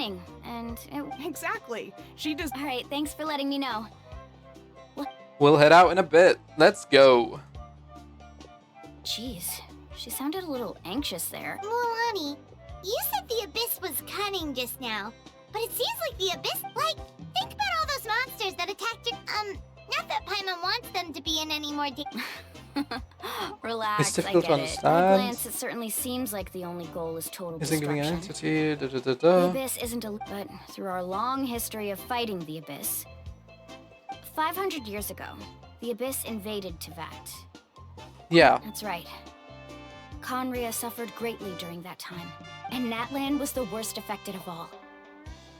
cunning, and Exactly. She does. Alright, thanks for letting me know. We'll head out in a bit. Let's go. Jeez, she sounded a little anxious there. Mulani, you said the Abyss was cunning just now, but it seems like the Abyss, like, think about all those monsters that attacked your, not that Paimon wants them to be in any more Relax, It's difficult I to get it. At a understand. glance, it certainly seems like the only goal is total Isn't giving an destruction. entity. The Abyss isn't a... But through our long history of fighting the Abyss, 500 years ago, the Abyss invaded Tevat. Yeah. That's right. Conria suffered greatly during that time, and Natlan was the worst affected of all.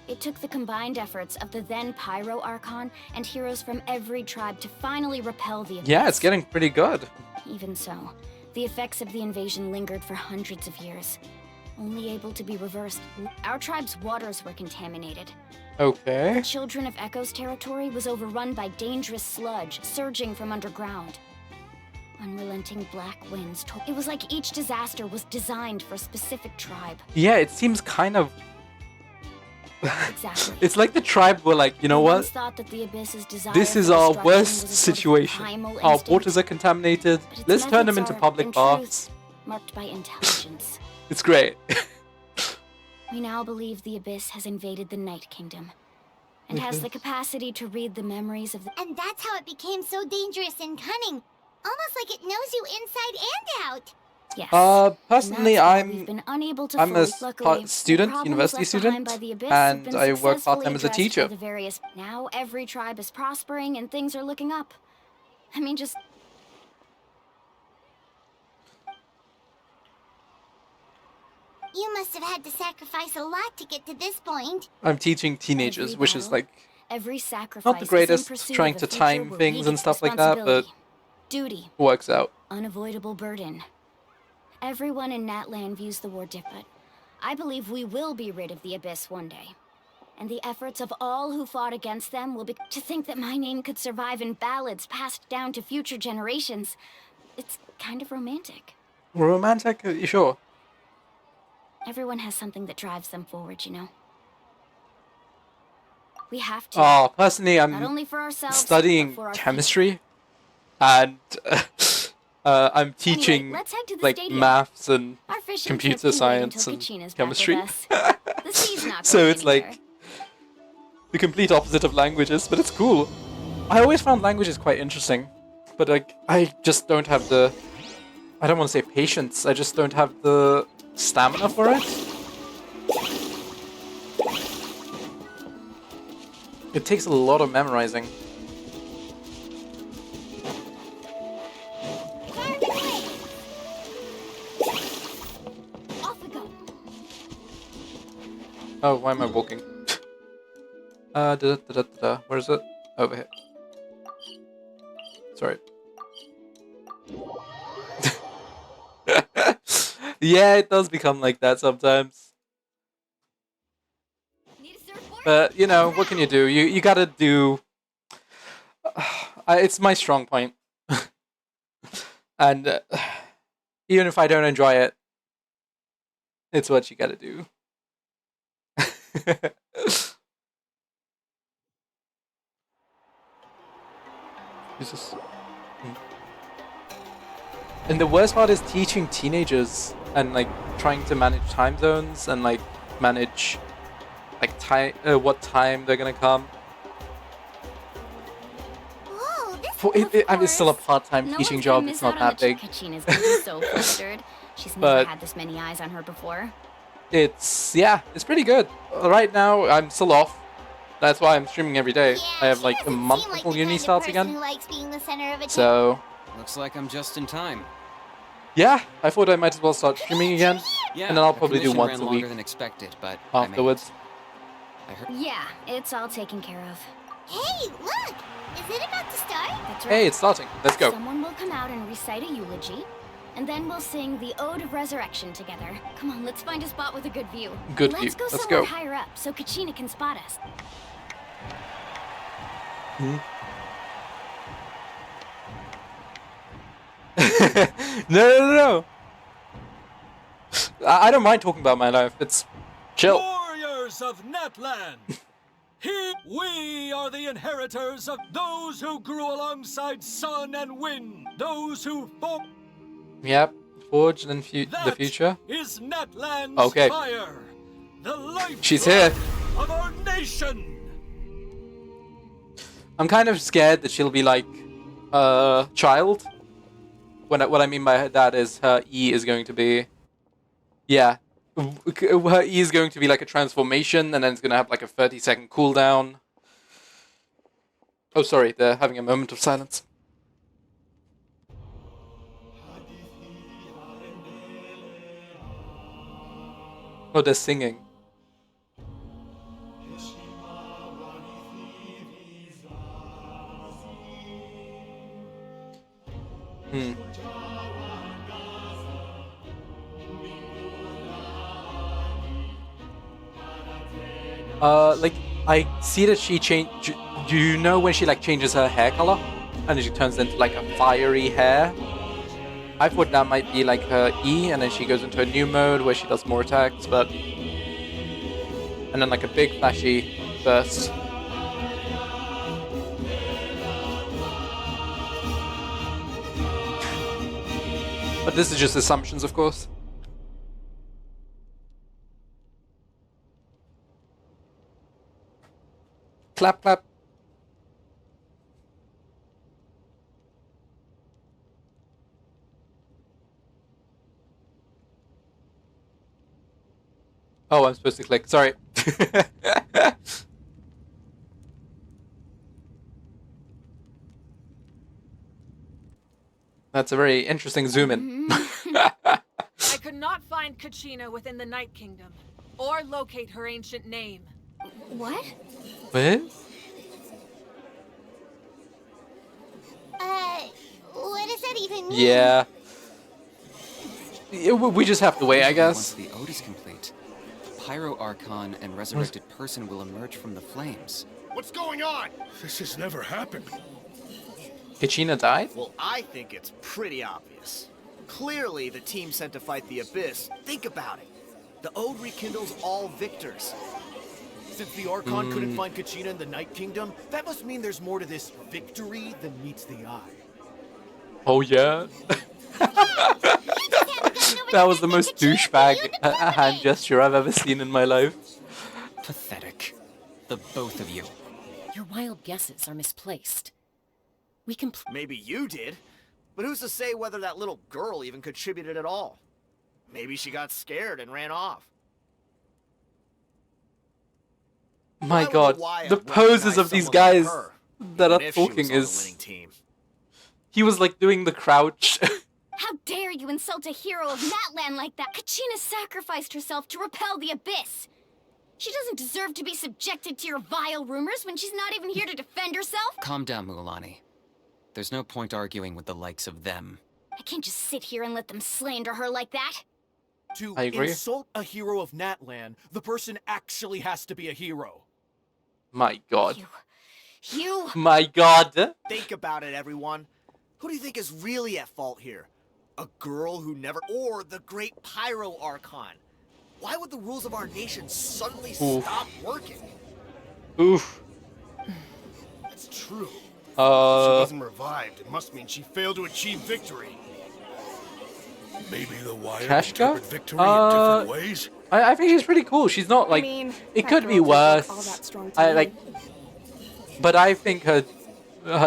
It took the combined efforts of the then Pyro Archon and heroes from every tribe to finally repel the Abyss. Yeah, it's getting pretty good. Even so, the effects of the invasion lingered for hundreds of years, only able to be reversed. Our tribe's waters were contaminated. Okay. The Children of Echo's territory was overrun by dangerous sludge surging from underground. Unrelenting black winds tore. It was like each disaster was designed for a specific tribe. Yeah, it seems kind of... Exactly. It's like the tribe were like, you know I what? once thought that the Abyss's desire This is for our destruction worst was a sort of situation. primal Our instinct, waters are contaminated. but its Let's turn them methods into are, public in baths. truth, marked by intelligence. It's great. We now believe the Abyss has invaded the Night Kingdom, and has the capacity to read the memories of the... And that's how it became so dangerous and cunning. Almost like it knows you inside and out. Yes. Personally, And that's why we've been unable to I'm a fully- Luckily, the student, problems university left student, behind by the Abyss have and been I work successfully part-time as a addressed teacher. by the various... Now every tribe is prospering and things are looking up. I mean, just... You must have had to sacrifice a lot to get to this point. I'm teaching teenagers, Every which is battle, like every sacrifice not the is in greatest, pursuit trying of to a future time where things we and get stuff like that, but responsibility, duty, works out. unavoidable burden. Everyone in Natlan views the war different. I believe we will be rid of the Abyss one day. And the efforts of all who fought against them will be... To think that my name could survive in ballads passed down to future generations. It's kind of romantic. Romantic? You sure? Everyone has something that drives them forward, you know? We have to. Oh, personally, Not I'm only for ourselves, studying but for our chemistry, and I'm teaching Anyway, let's head to the like stadium. maths and Our fishing computer trip can wait science until and Kachina's back chemistry. with us. The sea's not So going it's like anywhere. the complete opposite of languages, but it's cool. I always found languages quite interesting, but like I just don't have the... I don't want to say patience, I just don't have the stamina for it. It takes a lot of memorizing. Off we go. Oh, why am I walking? Where is it? Over here. Sorry. Yeah, it does become like that sometimes. Need a surfboard? But, you know, what can you do? You gotta do... it's my strong point. And even if I don't enjoy it, it's what you gotta do. Jesus. And the worst part is teaching teenagers and like trying to manage time zones and like manage like time what time they're gonna come. Whoa, this For it's still a part-time No teaching one's gonna job. miss It's not out on that the big. Kachina's gonna be so flustered. She's never But- had this many eyes on her before. It's it's pretty good. Right now I'm still off. That's why I'm streaming every day. Yeah, I have she like a doesn't month seem like before the uni kind of starts person again. Who likes being the center of attention. So Looks like I'm just in time. yeah, I thought I might as well start streaming again Yeah, And then I'll the probably do commission once ran a longer week than expected, but I made it. afterwards. I heard. Yeah, it's all taken care of. Hey, look! Is it about to start? That's right. Hey, it's starting. Let's go. Someone will come out and recite a eulogy, and then we'll sing the Ode of Resurrection together. Come on, let's find a spot with a good view. Good Let's view. go Let's somewhere go. higher up so Kachina can spot us. No. I don't mind talking about my life. It's chill. Warriors, inheritors of Natlan. We are the inheritors of those who grew alongside sun and wind, those who fought. Yep, forged in the future. Is Natlan's Okay. fire, the life She's here. of our nation. I'm kind of scared that she'll be like a child. What I mean by that is her E is going to be, yeah, her E is going to be like a transformation, and then it's gonna have like a 30-second cooldown. Oh, sorry, they're having a moment of silence. Oh, they're singing. Like, I see that she changed. Do you know when she like changes her hair color, and then she turns into like a fiery hair? I thought that might be like her E, and then she goes into a new mode where she does more attacks, but and then like a big flashy burst. But this is just assumptions, of course. Clap, clap. Oh, I'm supposed to click. Sorry. That's a very interesting zoom in. I could not find Kachina within the Night Kingdom, or locate her ancient name. What? What? What does that even mean? Yeah. We just have to wait, I Once guess. the ode is complete, Pyro Archon and resurrected person will emerge from the flames. What's going on? This has never happened. Kachina died? Well, I think it's pretty obvious. Clearly, the team sent to fight the Abyss. Think about it. The Ode rekindles all victors. Since the Archon couldn't find Kachina in the Night Kingdom, that must mean there's more to this victory than meets the eye. Oh, yeah. That was the most douchebag hand gesture I've ever seen in my life. Pathetic. The both of you. Your wild guesses are misplaced. We can Maybe you did, but who's to say whether that little girl even contributed at all? Maybe she got scared and ran off. My I don't god, know why I the poses recognize of these someone like guys her, that are even if she was talking on the is... winning team. He was like doing the crouch. How dare you insult a hero of Natlan like that? Kachina sacrificed herself to repel the Abyss. She doesn't deserve to be subjected to your vile rumors when she's not even here to defend herself. Calm down, Mulan. There's no point arguing with the likes of them. I can't just sit here and let them slander her like that. To I agree. insult a hero of Natlan, the person actually has to be a hero. My god. You... My god. Think about it, everyone. Who do you think is really at fault here? A girl who never... Or the great Pyro Archon? Why would the rules of our nation suddenly stop working? Oof. That's true. If she Uh... wasn't revived, it must mean she failed to achieve victory. Maybe the Wire Kashka? interpret victory in different ways? I think she's pretty cool. She's not like... I mean, it that could girl be doesn't look worse. all that strong to I me. like... But I think her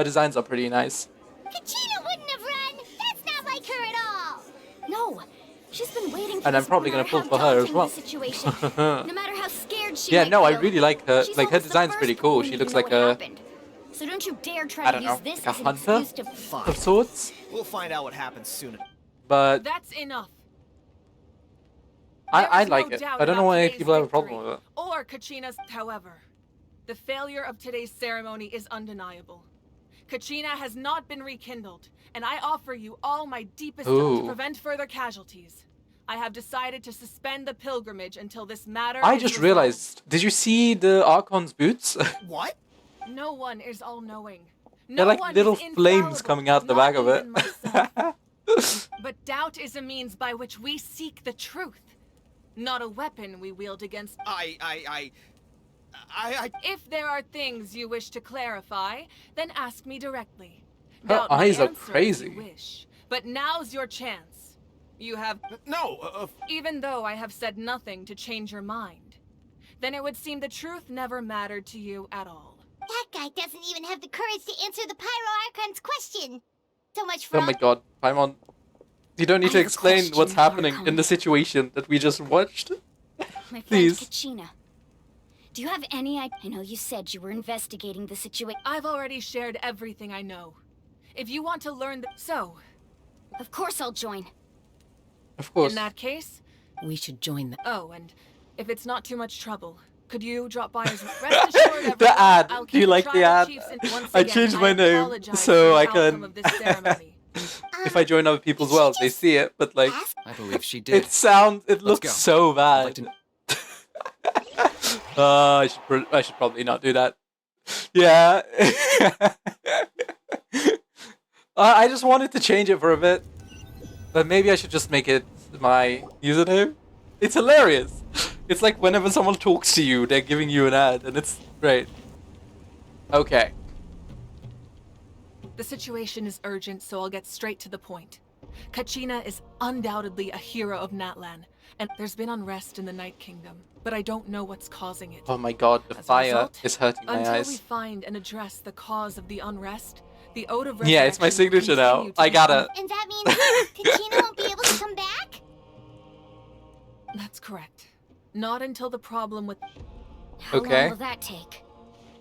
designs are pretty nice. Kachina wouldn't have run. That's not like her at all. No. She's been waiting for And I'm this probably no gonna matter pull how for her as daunting well. the situation. No matter how scared she Yeah, might no, I feel, really like her. she's Like, her always the design's first pretty cool. when She you looks know like what a... happened. So don't you dare try I to don't use know, this like a as an hunter? excuse to... Fine. Of sorts? We'll find out what happens soon. But That's enough. I There is like no it. doubt I don't know about why today's people have a problem victory, with it. Or Kachina's, however. The failure of today's ceremony is undeniable. Kachina has not been rekindled, and I offer you all my deepest help to Ooh. prevent further casualties. I have decided to suspend the pilgrimage until this matter I is just resolved. realized. Did you see the Archon's boots? What? No one is all-knowing. No They're like one little is flames infallible, coming out the not back of it. even myself. But doubt is a means by which we seek the truth. not a weapon we wield against. I If there are things you wish to clarify, then ask me directly. Her Doubt my eyes are answer if crazy. you wish. But now's your chance. You have... No, Even though I have said nothing to change your mind, then it would seem the truth never mattered to you at all. That guy doesn't even have the courage to answer the Pyro Archon's question. So much for Oh my god, Paimon. You don't need to I have a explain question, what's happening Archon. in the situation that we just watched. My friend Please. Kachina. Do you have any idea? I know you said you were investigating the situation. I've already shared everything I know. If you want to learn So, Of course I'll join. Of course. in that case... We should join them. Oh, and if it's not too much trouble, could you drop by as... Rest assured, everyone, The ad. I'll Do you keep like the tribal ad? chiefs in- Once I again, changed my name apologize so for the I outcome can- of this ceremony. If I join other people's worlds, they see it, but like, ask? I believe she did. it looks go. so I'd like bad. to- I should probably not do that. Yeah. I just wanted to change it for a bit, but maybe I should just make it my username. It's hilarious. It's like whenever someone talks to you, they're giving you an ad, and it's great. Okay. The situation is urgent, so I'll get straight to the point. Kachina is undoubtedly a hero of Natlan, and there's been unrest in the Night Kingdom, but I don't know what's causing it. Oh my god, the As a fire result, is hurting my Until we eyes. find and address the cause of the unrest, the Ode of Yeah, it's my Resurrection will signature now. continue to I be got un- it. And that means Kachina won't be able to come back? That's correct. Not until the problem with... How Okay. long will that take?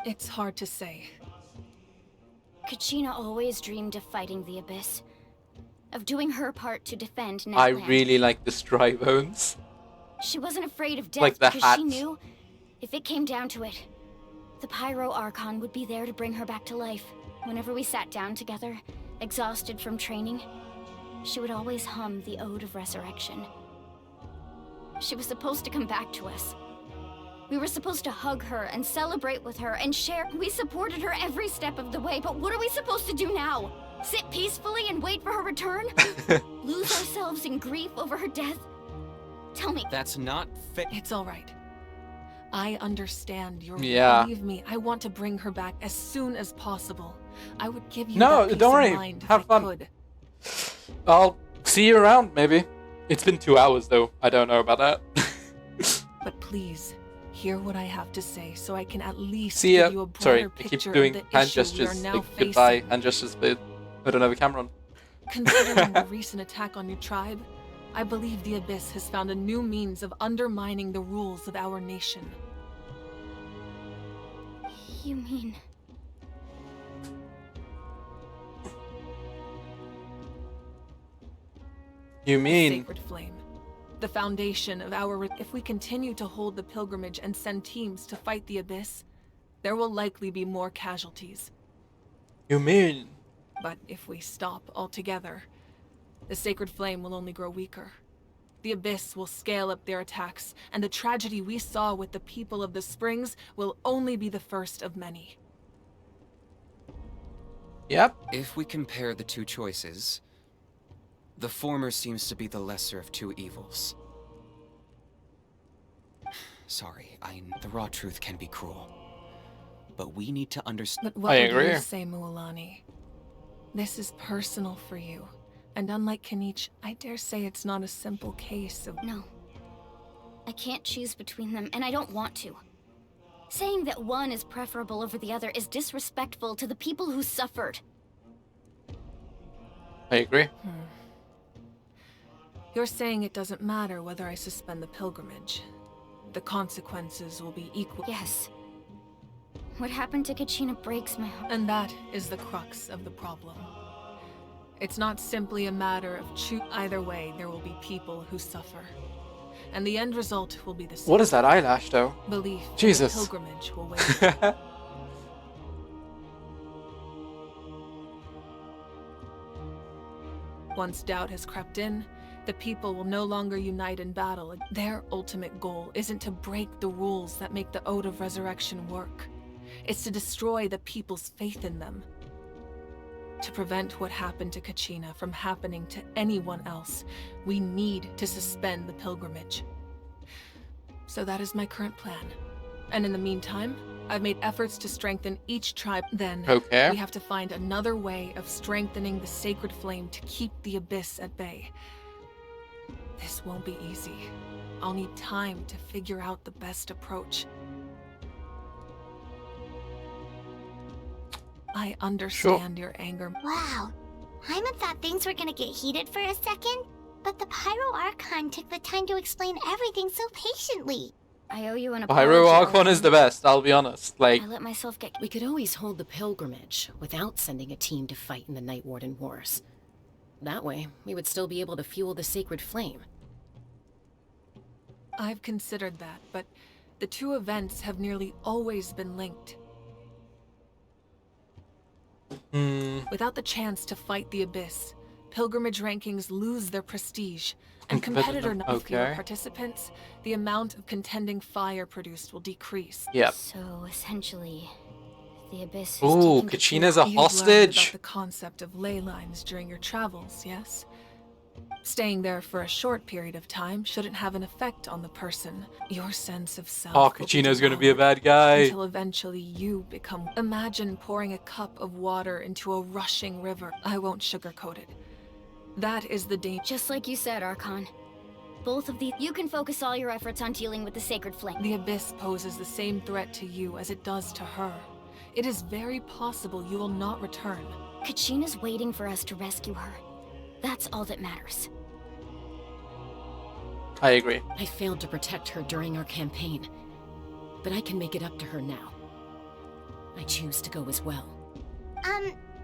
It's hard to say. Kachina always dreamed of fighting the Abyss. Of doing her part to defend Natlan. I really like the dry bones. She wasn't afraid of death Like the because hat. she knew, if it came down to it, the Pyro Archon would be there to bring her back to life. Whenever we sat down together, exhausted from training, she would always hum the Ode of Resurrection. She was supposed to come back to us. We were supposed to hug her and celebrate with her and share. We supported her every step of the way, but what are we supposed to do now? Sit peacefully and wait for her return? Lose ourselves in grief over her death? Tell me. That's not fair. It's all right. I understand your... Yeah. Believe me, I want to bring her back as soon as possible. I would give you No, that peace don't of worry. mind if Have I fun. could. I'll see you around, maybe. It's been 2 hours, though. I don't know about that. But please, hear what I have to say so I can at least See ya. give you a broader Sorry, I picture keep doing of the hand issue we are gestures, now like facing. goodbye hand gestures, but I don't have a camera on. Considering the recent attack on your tribe, I believe the Abyss has found a new means of undermining the rules of our nation. You mean... You mean... Sacred Flame. The foundation of our... If we continue to hold the pilgrimage and send teams to fight the Abyss, there will likely be more casualties. You mean... But if we stop altogether, the Sacred Flame will only grow weaker. The Abyss will scale up their attacks, and the tragedy we saw with the people of the Springs will only be the first of many. Yep. If we compare the two choices, the former seems to be the lesser of two evils. Sorry, the raw truth can be cruel. But we need to understand. But what I would agree. you say, Mualani? This is personal for you. And unlike Kanich, I dare say it's not a simple case of... No. I can't choose between them, and I don't want to. Saying that one is preferable over the other is disrespectful to the people who suffered. I agree. You're saying it doesn't matter whether I suspend the pilgrimage. The consequences will be equal. Yes. What happened to Kachina breaks my heart. And that is the crux of the problem. It's not simply a matter of either way, there will be people who suffer. And the end result will be the same. What is that eyelash, though? Belief in the Jesus. pilgrimage will wait. Once doubt has crept in, the people will no longer unite in battle. Their ultimate goal isn't to break the rules that make the Ode of Resurrection work. It's to destroy the people's faith in them. To prevent what happened to Kachina from happening to anyone else, we need to suspend the pilgrimage. So that is my current plan. And in the meantime, I've made efforts to strengthen each tribe. Then, Okay. we have to find another way of strengthening the sacred flame to keep the Abyss at bay. This won't be easy. I'll need time to figure out the best approach. I understand your anger. Wow. Paimon thought things were gonna get heated for a second, but the Pyro Archon took the time to explain everything so patiently. I owe you an apology. Pyro Archon is the best, I'll be honest. Like, I let myself get... We could always hold the pilgrimage without sending a team to fight in the Night Warden Wars. That way, we would still be able to fuel the sacred flame. I've considered that, but the two events have nearly always been linked. Without the chance to fight the Abyss, pilgrimage rankings lose their prestige, and competitor fewer participants, the amount of contending fire produced will decrease. Yep. So, essentially, the Abyss is Ooh, taking Kachina's a You've learned hostage. about the concept of ley lines during your travels, yes? Staying there for a short period of time shouldn't have an effect on the person. Your sense of self. Oh, Kachina's gonna be a bad guy. Until eventually you become. Imagine pouring a cup of water into a rushing river. I won't sugarcoat it. That is the danger. Just like you said, Archon. Both of these... You can focus all your efforts on dealing with the sacred flame. The Abyss poses the same threat to you as it does to her. It is very possible you will not return. Kachina's waiting for us to rescue her. That's all that matters. I agree. I failed to protect her during our campaign, but I can make it up to her now. I choose to go as well.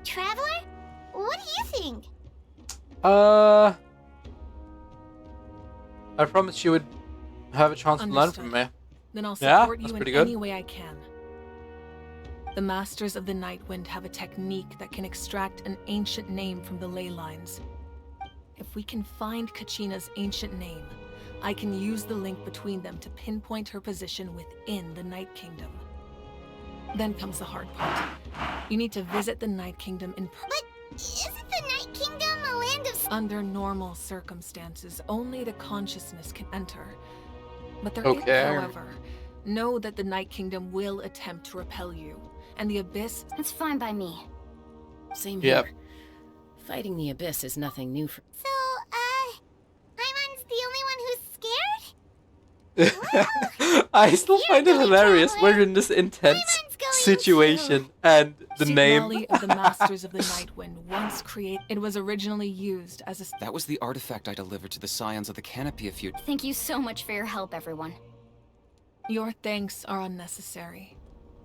Traveler? What do you think? I promised you would have a chance to learn from me. Then I'll Yeah, support that's you in pretty good. any way I can. The Masters of the Nightwind have a technique that can extract an ancient name from the ley lines. If we can find Kachina's ancient name, I can use the link between them to pinpoint her position within the Night Kingdom. Then comes the hard part. You need to visit the Night Kingdom in But isn't the Night Kingdom a land of... Under normal circumstances, only the consciousness can enter. But there is, Okay. however, know that the Night Kingdom will attempt to repel you, and the Abyss... That's fine by me. Same Yep. here. Fighting the Abyss is nothing new for... So, Paimon's the only one who's scared? I still You're find it really hilarious. traveling. We're in this intense Paimon's going situation, and the name. Signalie of the Masters of the Nightwind once created. It was originally used as a... That was the artifact I delivered to the Scions of the Canopy a few... Thank you so much for your help, everyone. Your thanks are unnecessary.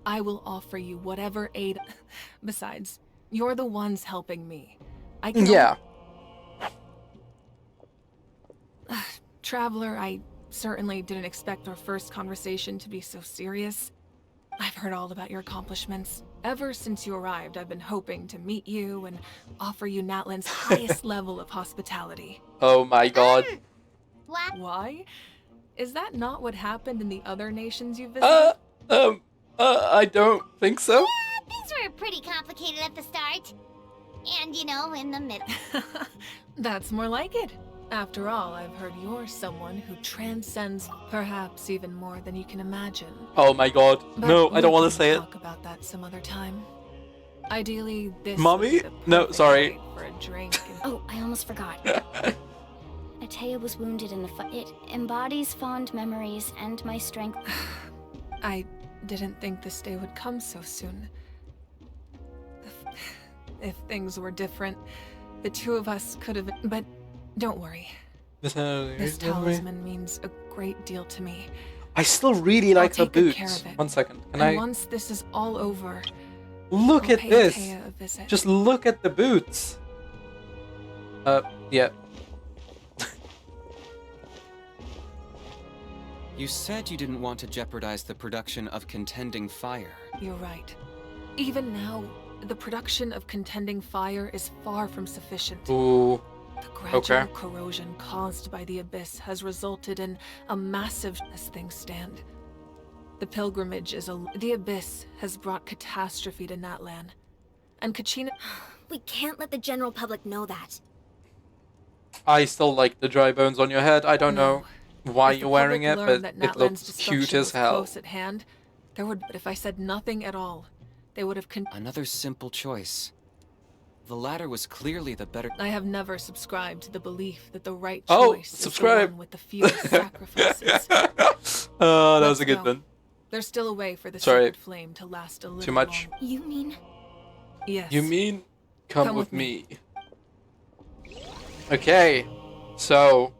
I will offer you whatever aid... Besides, you're the ones helping me. I can... Yeah. Traveler, I certainly didn't expect our first conversation to be so serious. I've heard all about your accomplishments. Ever since you arrived, I've been hoping to meet you and offer you Natlan's highest level of hospitality. Oh my god. What? Why? Is that not what happened in the other nations you visited? I don't think so. Yeah, things were pretty complicated at the start. And, you know, in the middle. That's more like it. After all, I've heard you're someone who transcends perhaps even more than you can imagine. Oh my god. But No, I don't we want to can say it. talk about that some other time. Ideally, this Mommy? would be the No, perfect sorry. night for a drink. And... Oh, I almost forgot. Atea was wounded in the fight. It embodies fond memories and my strength. I didn't think this day would come so soon. If things were different, the two of us could have... But don't worry. This talisman means a great deal to me. I still really like her take good care boots. of it. 1 second. Can And I once this is all over, look I'll at pay this? Atea a visit. Just look at the boots. Yeah. You said you didn't want to jeopardize the production of contending fire. You're right. Even now, the production of contending fire is far from sufficient. Ooh. The gradual Okay. corrosion caused by the Abyss has resulted in a massive... as things stand. The pilgrimage is a... The Abyss has brought catastrophe to Natlan. And Kachina... We can't let the general public know that. I still like the dry bones on your head. I don't No. know. why If the you're wearing public it, learned but that it Natlan's looks cute destruction as was hell. close at hand, but if I said nothing at all, they would have Another simple choice. The latter was clearly the better. I have never subscribed to the belief that the right Oh, choice is the subscribe. one with the fewest sacrifices. Oh, that was Let's a good go. one. There's still a way for the Sorry. sacred flame to last a little Too much? longer. You mean? Yes. You mean come, Come with with me. me? Okay, so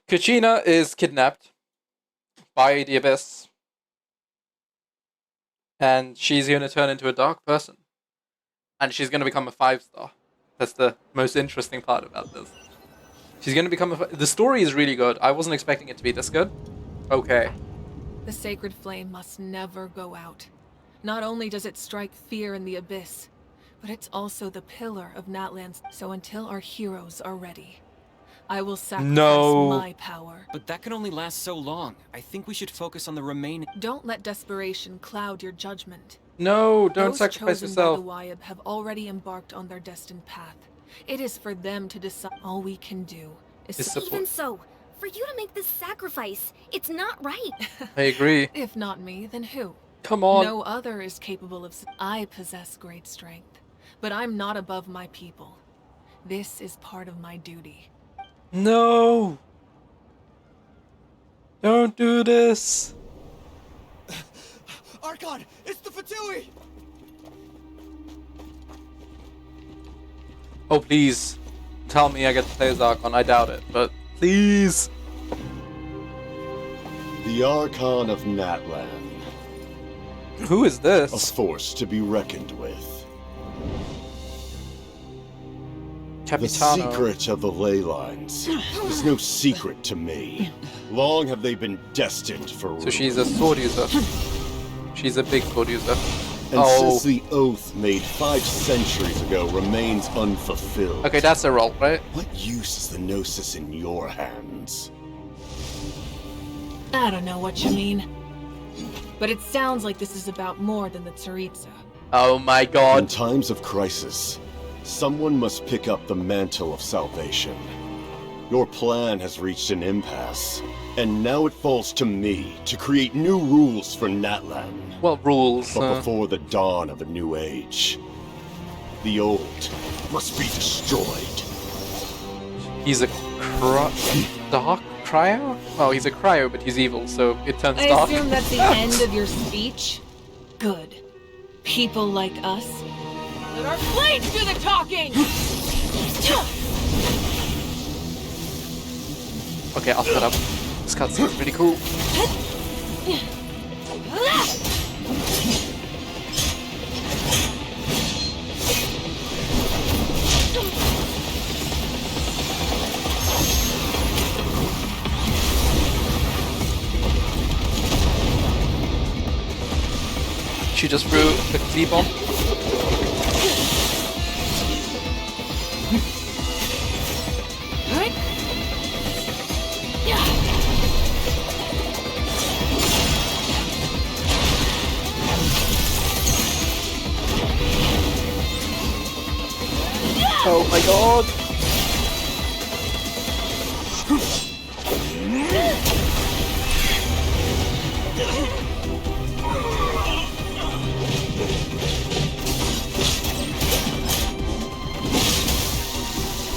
Kachina is kidnapped by the Abyss, and she's gonna turn into a dark person, and she's gonna become a 5-star. That's the most interesting part about this. She's gonna become the story is really good. I wasn't expecting it to be this good. Okay. The sacred flame must never go out. Not only does it strike fear in the abyss, but it's also the pillar of Natlan's. So until our heroes are ready, I will sacrifice my power. But that can only last so long. I think we should focus on the remaining. Don't let desperation cloud your judgment. No, don't Those sacrifice chosen yourself. by the Wyab have already embarked on their destined path. It is for them to decide. All we can do is Is support. Even so, for you to make this sacrifice, it's not right. I agree. If not me, then who? Come on. No other is capable of. I possess great strength, but I'm not above my people. This is part of my duty. No. Don't do this. Archon, it's the Fatui! Oh, please. Tell me I get to play as Archon. I doubt it, but please. The Archon of Natlan. Who is A this? force to be reckoned with. The Capitano. secret of the ley lines is no secret to me. Long have they been destined for So rule. she's a sword user. She's a big sword user. And Oh. since the oath made 5 centuries ago remains unfulfilled, Okay, that's a roll, right? what use is the Gnosis in your hands? I don't know what you mean, but it sounds like this is about more than the Tsaritsa. Oh my In god. times of crisis, someone must pick up the mantle of salvation. Your plan has reached an impasse, and now it falls to me to create new rules for Natlan. What rules? But before the dawn of a new age, the old must be destroyed. He's a dark cryo? Oh, he's a cryo, but he's evil, so it turns I dark. assume that's the end of your speech? Good. People like us. Let our blades do the talking! Okay, I'll shut up. This cutscene's pretty cool. She just threw the key bomb. Oh my god!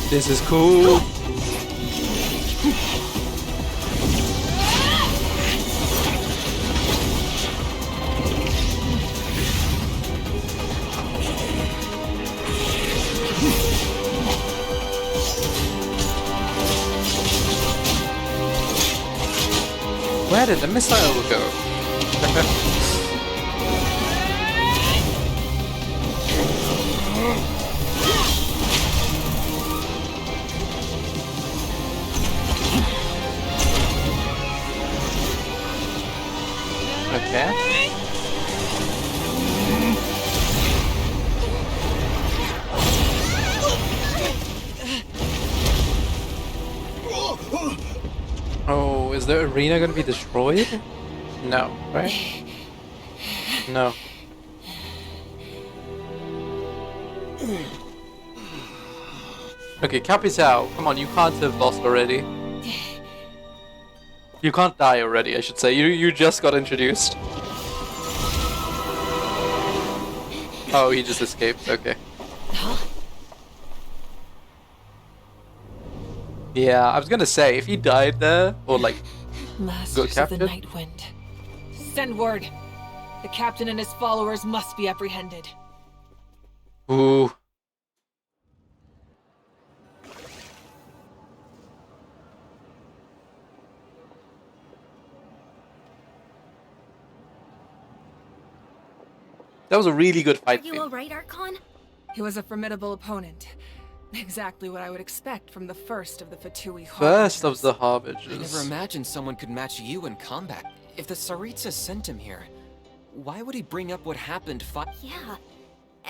This is cool. Where did the missile go? Okay. Oh, is the arena gonna be destroyed? No, right? No. Okay, Capitao, come on, you can't have lost already. You can't die already, I should say. You just got introduced. Oh, he just escaped. Okay. Yeah, I was gonna say, if he died there, or like, Masters got of the captured. Night Wind. Send word. The captain and his followers must be apprehended. Ooh. That was a really good fight. Are you alright, Archon? He was a formidable opponent. Exactly what I would expect from the first of the Fatui First of Harbingers. the I Harbingers. never imagined someone could match you in combat. If the Tsaritsa sent him here, why would he bring up what happened Yeah.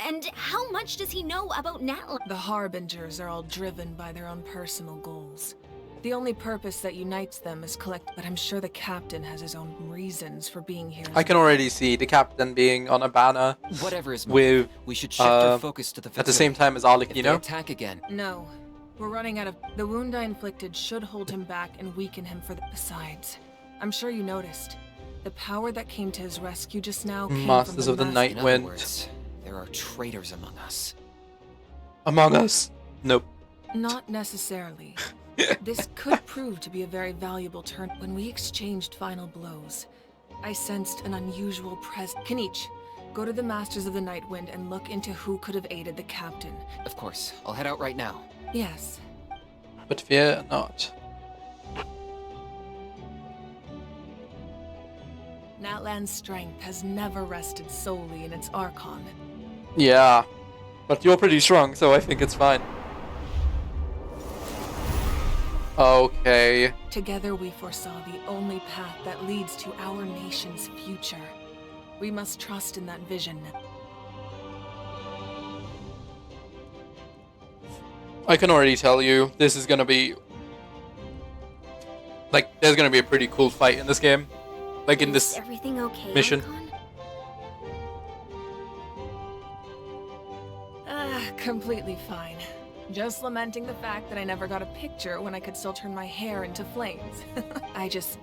And how much does he know about Natlan? The Harbingers are all driven by their own personal goals. The only purpose that unites them is collect, but I'm sure the captain has his own reasons for being here. I can already see the captain being on a banner Whatever is with, we should shift our focus to the at the Fatui. same time as If they Arlecchino. attack again, No. We're running out of... The wound I inflicted should hold him back and weaken him for the... Besides, I'm sure you noticed. The power that came to his rescue just now came Masters from of the Master- Night in other Wind. words, there are traitors among us. Among Us. Nope. Not necessarily. This could prove to be a very valuable turn. When we exchanged final blows, I sensed an unusual presence. Kanich, go to the Masters of the Night Wind and look into who could have aided the captain. Of course, I'll head out right now. Yes. But fear not. Natlan's strength has never rested solely in its Archon. Yeah. But you're pretty strong, so I think it's fine. Okay. Together we foresaw the only path that leads to our nation's future. We must trust in that vision. I can already tell you, this is gonna be... Like, there's gonna be a pretty cool fight in this game. Like, in Is this... everything okay, mission. Archon? Completely fine. Just lamenting the fact that I never got a picture when I could still turn my hair into flames. I just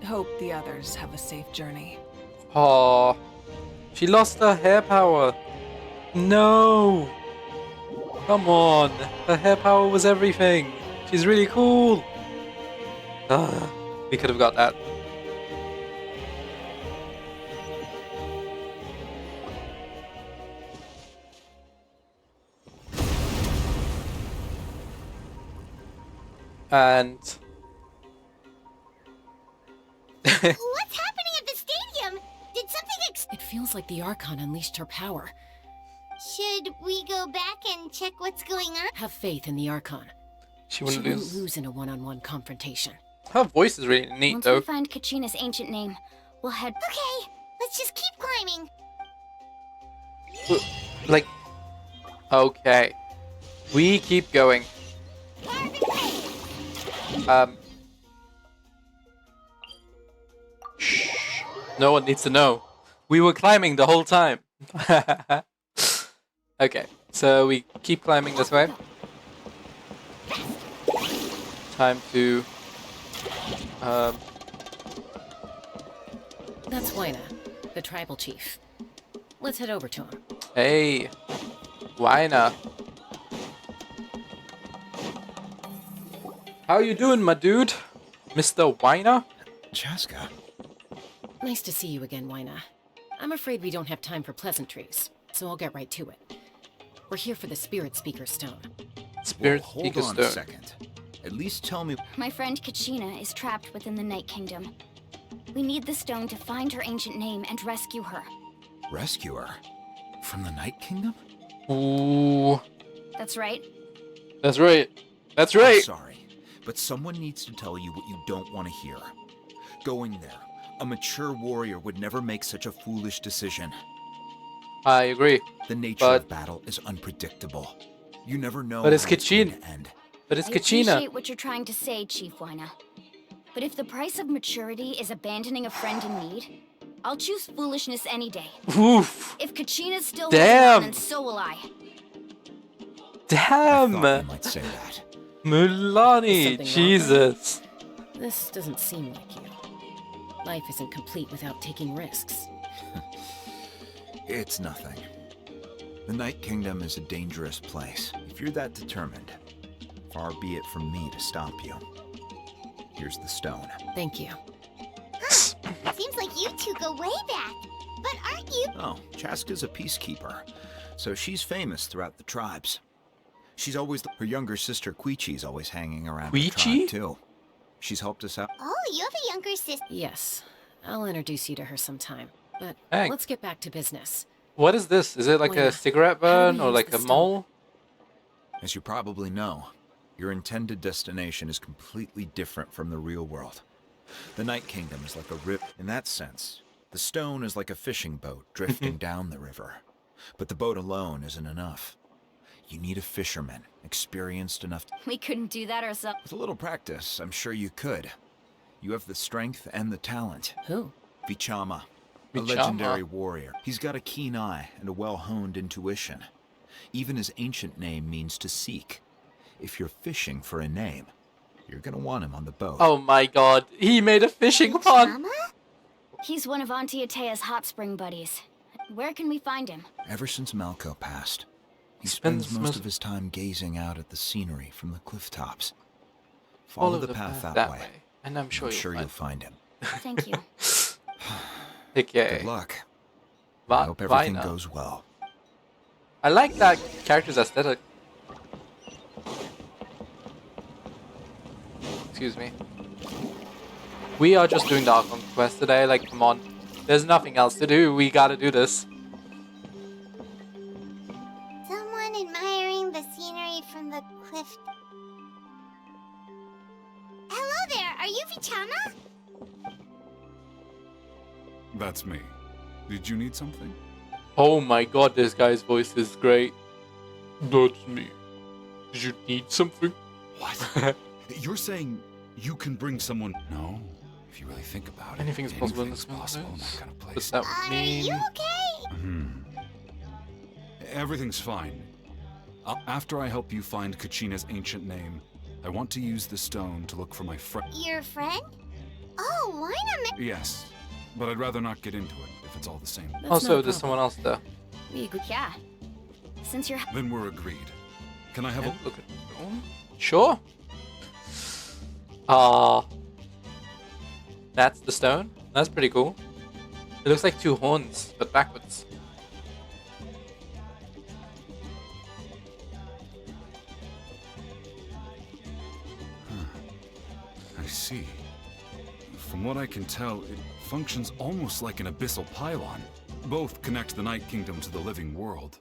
hope the others have a safe journey. Aw. She lost her hair power. No. Come on. Her hair power was everything. She's really cool. We could have got that. And What's happening at the stadium? Did something It feels like the Archon unleashed her power. Should we go back and check what's going on? Have faith in the Archon. she She wouldn't wouldn't lose. lose in a one-on-one confrontation. Her voice is really neat, Once though. we find Kachina's ancient name, we'll head... Okay, let's just keep climbing. Like, okay. We keep going. Shh. No one needs to know. We were climbing the whole time. Okay, so we keep climbing this way. Time to... That's Wyna, the tribal chief. Let's head over to him. Hey, Wyna. How you doing, my dude? Mr. Wyna? Chaska. Nice to see you again, Wyna. I'm afraid we don't have time for pleasantries, so I'll get right to it. We're here for the Spirit Speaker Stone. Spirit Hold Speaker on a Stone. second. At least tell me. My friend Kachina is trapped within the Night Kingdom. We need the stone to find her ancient name and rescue her. Rescue her? From the Night Kingdom? Ooh, That's right. that's right. That's I'm right. sorry, but someone needs to tell you what you don't want to hear. Going there, a mature warrior would never make such a foolish decision. I agree. The nature But- of battle is unpredictable. You never know But it's how it's going Kachin. to end. But it's I Kachina. appreciate what you're trying to say, Chief Wyna. But if the price of maturity is abandoning a friend in need, I'll choose foolishness any day. Oof. If Kachina's still Damn. holding on, then so will I. I thought Damn. you might say that. Mulani. Something wrong? Jesus. This doesn't seem like you. Life isn't complete without taking risks. It's nothing. The Night Kingdom is a dangerous place. If you're that determined, far be it from me to stop you. Here's the stone. Thank you. Seems like you two go way back. But aren't you? Oh, Chaska's a peacekeeper, so she's famous throughout the tribes. She's always... Her younger sister, Quichi's always hanging around the tribe, too. She's helped us out. Oh, you have a younger sister. Yes. I'll introduce you to her sometime. But Hey. let's get back to business. What is this? Is it like Wait, a cigarette how do burn we or use like the a stone? mole? As you probably know, your intended destination is completely different from the real world. The Night Kingdom is like a rip. In that sense, the stone is like a fishing boat drifting down the river. But the boat alone isn't enough. You need a fisherman, experienced enough. We couldn't do that ourselves. With a little practice, I'm sure you could. You have the strength and the talent. Who? Vichama, a Vichama. legendary warrior. He's got a keen eye and a well-honed intuition. Even his ancient name means to seek. If you're fishing for a name, you're gonna want him on the boat. Oh my god, he made a fishing pond! Mama? He's one of Auntie Atea's hot spring buddies. Where can we find him? Ever since Malco passed, he Spends spends most most- of his time gazing out at the scenery from the cliff tops. Follow the path that way. And I'm sure, I'm sure you'll you'll find him. Thank you. Okay. Good luck. Va- I hope everything Vina. goes well. I like that character's aesthetic. Excuse me. We are just doing the Archon quest today, like, come on. There's nothing else to do, we gotta do this. Someone admiring the scenery from the cliff. Hello there, are you Vichama? That's me. Did you need something? Oh my god, this guy's voice is great. That's me. Did you need something? What? You're saying you can bring someone? No. If you really think about it, Anything's possible in anything's this possible in universe. that kind of place. Does that Are mean... you okay? Everything's fine. After I help you find Kachina's ancient name, I want to use the stone to look for my friend. Your friend? Oh, why not? Yes, but I'd rather not get into it if it's all the same. That's Also, not a there's someone problem. else there. We agree. Yeah. Since you're... Then we're agreed. Can I have Yeah, a look at Sure. That's the stone. That's pretty cool. It looks like two horns, but backwards. I see. From what I can tell, it functions almost like an abyssal pylon. Both connect the Night Kingdom to the living world.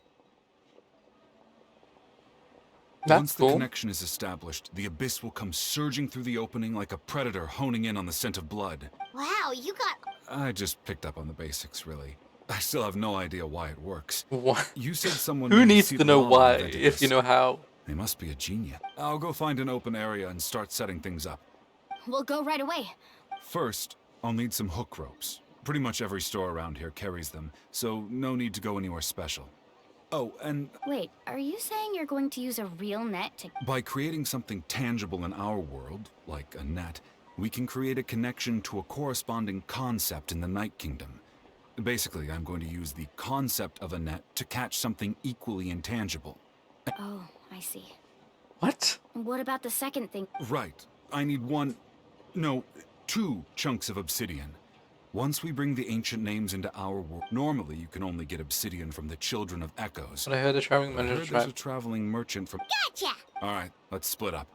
That's Once the cool. connection is established, the abyss will come surging through the opening like a predator honing in on the scent of blood. Wow, you got. I just picked up on the basics, really. I still have no idea why it works. What? You said someone Who named needs to know Sitalama why, invented if this. you know how? They must be a genius. I'll go find an open area and start setting things up. We'll go right away. First, I'll need some hook ropes. Pretty much every store around here carries them, so no need to go anywhere special. Oh, and Wait, are you saying you're going to use a real net to... by creating something tangible in our world, like a net, we can create a connection to a corresponding concept in the Night Kingdom. Basically, I'm going to use the concept of a net to catch something equally intangible. Oh, I see. What? What about the second thing? Right. I need two chunks of obsidian. Once we bring the ancient names into our world, normally you can only get obsidian from the Children of Echoes. But I heard a traveling I manager heard there's a tribe. traveling merchant from... Gotcha! Alright, let's split up.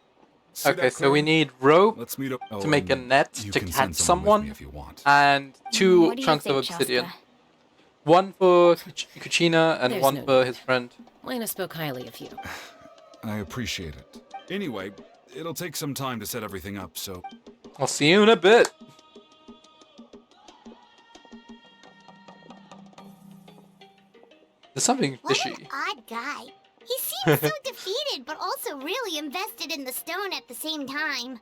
See Okay, that so we clear? need rope Let's meet up to make a and net you to can catch send someone with me someone, if you want. and two What do you chunks of think, obsidian. Shasta? One for Kuchina and There's one no for need. his friend. Lena spoke highly of you. I appreciate it. Anyway, it'll take some time to set everything up, so... I'll see you in a bit. There's something What fishy. an odd guy. He seems so defeated, but also really invested in the stone at the same time.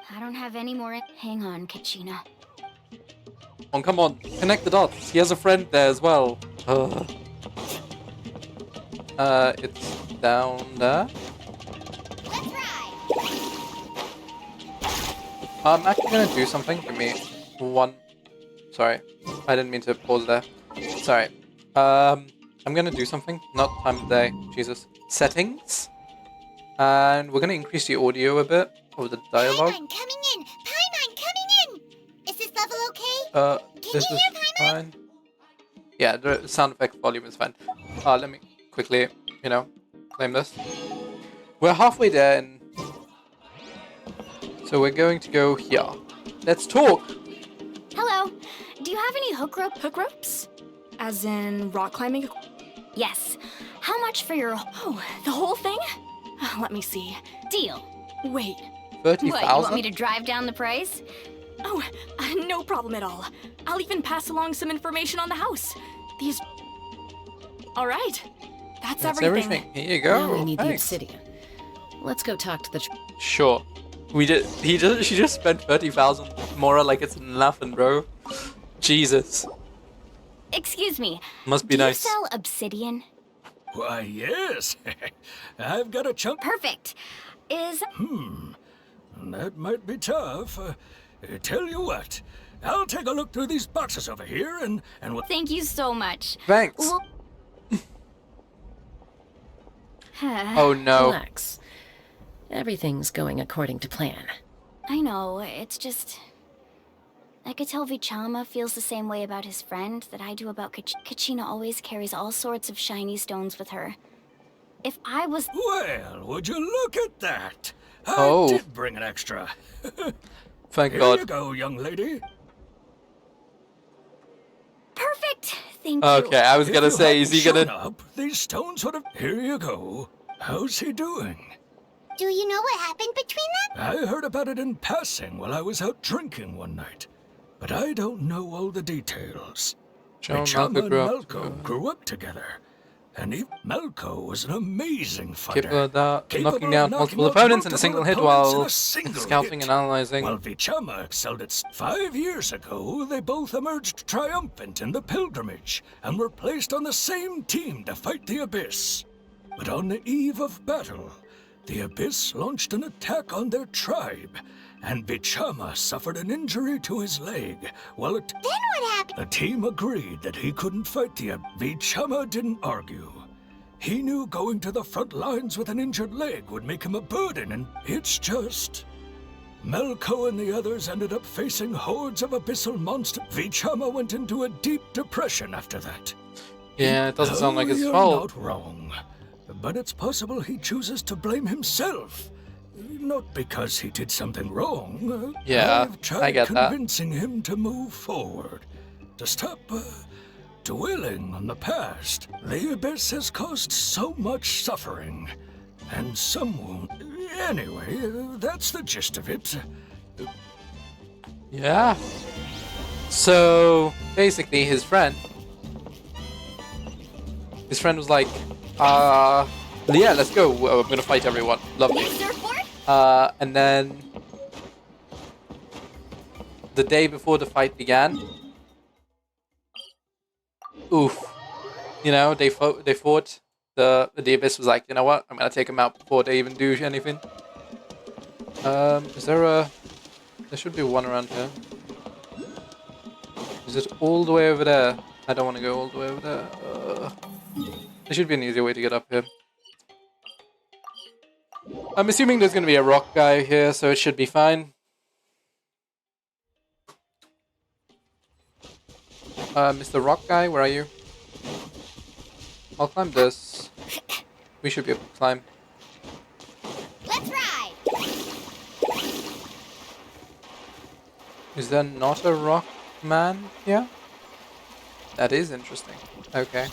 I don't have any more... Hang on, Kachina. Oh, come on, connect the dots. He has a friend there as well. It's down there. Let's ride! I'm actually gonna do something. Give me one. Sorry, I didn't mean to pause there. Sorry. I'm gonna do something. Not time of day. Jesus. Settings. And we're gonna increase the audio a bit of the dialogue. Paimon coming in! Paimon coming in! Is this level okay? Can This you is hear Paimon? fine. Yeah, the sound effect volume is fine. Let me quickly, claim this. We're halfway there, and so we're going to go here. Let's talk. Hello. Do you have any hook rope? Hook ropes? As in rock climbing? Yes. How much for your... Oh, the whole thing? Let me see. Deal. Wait. 30,000? What, you want me to drive down the price? Oh, no problem at all. I'll even pass along some information on the house. These... Alright. That's everything. Here you go. Now we need the Thanks. obsidian. Let's go talk to the... Sure. She just spent 30,000. Mora like it's nothing, bro. Jesus. Excuse me. Must be Do nice. you sell obsidian? Why, yes. I've got a chunk. Perfect. Is... That might be tough. Tell you what, I'll take a look through these boxes over here and we'll... Thank you so much. Thanks. Well... Oh no. Relax. Everything's going according to plan. I know, it's just... I could tell Vichama feels the same way about his friend that I do about Kachina always carries all sorts of shiny stones with her. If I was... Well, would you look at that? Oh. I did bring an extra. Thank Here God. you go, young lady. Perfect! Thank you. Okay, I was gonna If you say, is he hadn't gonna... shown up, these stones would have... Here you go. How's he doing? Do you know what happened between them? I heard about it in passing while I was out drinking one night, but I don't know all the details. John Vichama and Malco Malco grew up together, and Malco was an amazing fighter. Capable of capable knocking of down knocking multiple out opponents in a multiple single hit opponents in while a single scouting hit. and analyzing. While Vichama excelled at 5 years ago, they both emerged triumphant in the pilgrimage and were placed on the same team to fight the Abyss. But on the eve of battle, the Abyss launched an attack on their tribe, and Vichama suffered an injury to his leg. Then what happened? the team agreed that he couldn't fight the Abyss. Vichama didn't argue. He knew going to the front lines with an injured leg would make him a burden, and it's just... Malco and the others ended up facing hordes of abyssal monsters. Vichama went into a deep depression after that. Yeah, it doesn't sound like his You're fault. not wrong. But it's possible he chooses to blame himself. Not because he did something wrong. Yeah, I've tried I get that. convincing him to move forward. To stop dwelling on the past. The Abyss has caused so much suffering. And some wound. Anyway, that's the gist of it. Yeah. So, basically, his friend was like, yeah, let's go. I'm gonna fight everyone. Lovely. Surfboard? And then the day before the fight began, oof. They fought. The Abyss was like, you know what? I'm gonna take them out before they even do anything. Is there a... There should be one around here. Is it all the way over there? I don't want to go all the way over there. There should be an easier way to get up here. I'm assuming there's going to be a rock guy here, so it should be fine. Mr. Rock guy, where are you? I'll climb this. We should be able to climb. Let's ride! Is there not a rock man here? That is interesting. Okay.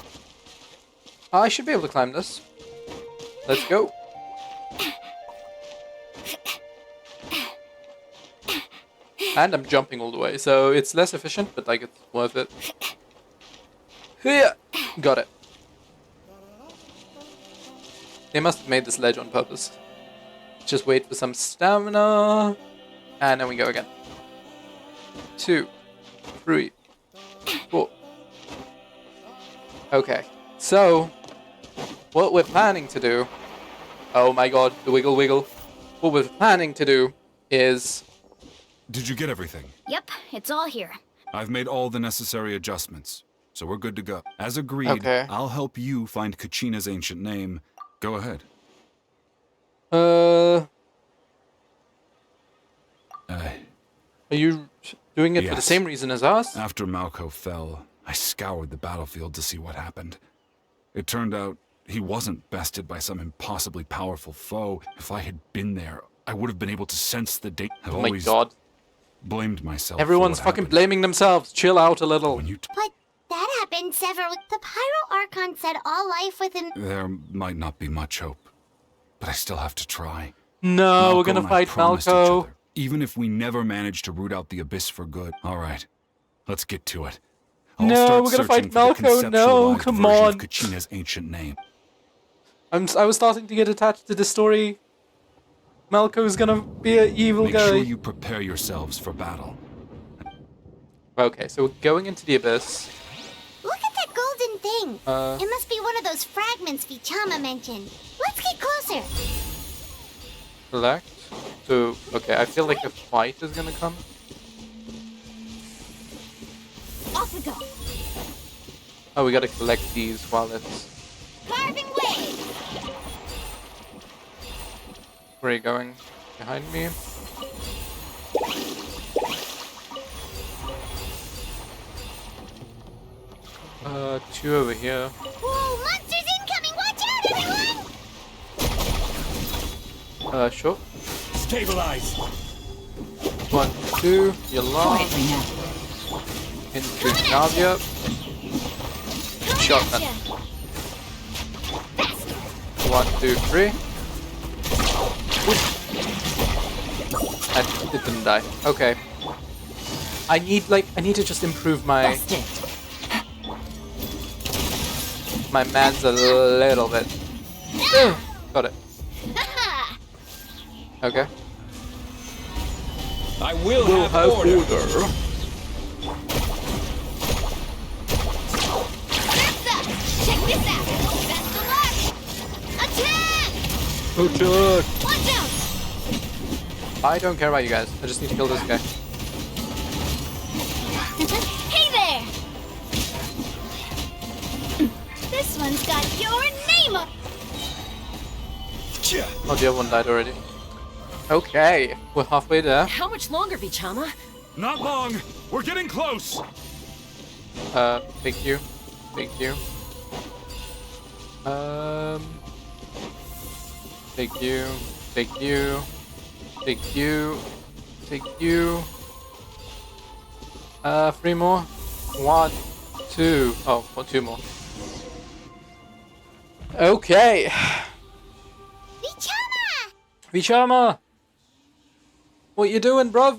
I should be able to climb this. Let's go. And I'm jumping all the way, so it's less efficient, but like it's worth it. Yeah, got it. They must have made this ledge on purpose. Just wait for some stamina. And then we go again. 2, 3, 4. Okay, so what we're planning to do... Oh my god, the wiggle wiggle. What we're planning to do is... Did you get everything? Yep, it's all here. I've made all the necessary adjustments, so we're good to go. As agreed, Okay. I'll help you find Kachina's ancient name. Go ahead. Are you doing it for the Yes. same reason as us? After Malco fell, I scoured the battlefield to see what happened. It turned out he wasn't bested by some impossibly powerful foe. If I had been there, I would have been able to sense the date. I've Oh my always god. blamed myself. Everyone's for what fucking happened. blaming themselves. Chill out a little. When you But that happened several. The Pyro Archon said all life within. there might not be much hope, but I still have to try. No, we're Malco gonna and I fight promised each Malco. other, even if we never manage to root out the Abyss for good. All right, let's get to it. I'll No, start we're gonna searching fight for the Malco. No, conceptualized come version on. of Kachina's ancient name. I was starting to get attached to the story. Malco's gonna be an evil Make guy. sure you prepare yourselves for battle. Okay, so we're going into the abyss. Look at that golden thing. Uh. It must be one of those fragments Vichama mentioned. Let's get closer. Select. So, okay, I feel like a fight is gonna come. Off we go. Oh, we gotta collect these while it's... Carving way. Where are you going? Behind me? Two over here. Whoa, monsters incoming! Watch out, everyone! Sure. Stabilize. 1, 2, you're lost. Into Navia. Shotgun. 1, 2, 3. Oof. And it didn't die. Okay. I need to just improve my mans a little bit. Got it. Okay. I will have order. Check this out! Best of luck! Attack! Attack! Watch out! I don't care about you guys. I just need to kill this guy. Hey there! This one's got your name on. Oh, the other one died already. Okay, we're halfway there. How much longer, Vichama? Not long. We're getting close. Thank you. Thank you. Thank you. Thank you. Thank you. Thank you. 3 more. 1, 2. Oh, well, 2 more. Okay. Vichama! Vichama! What you doing, bruv?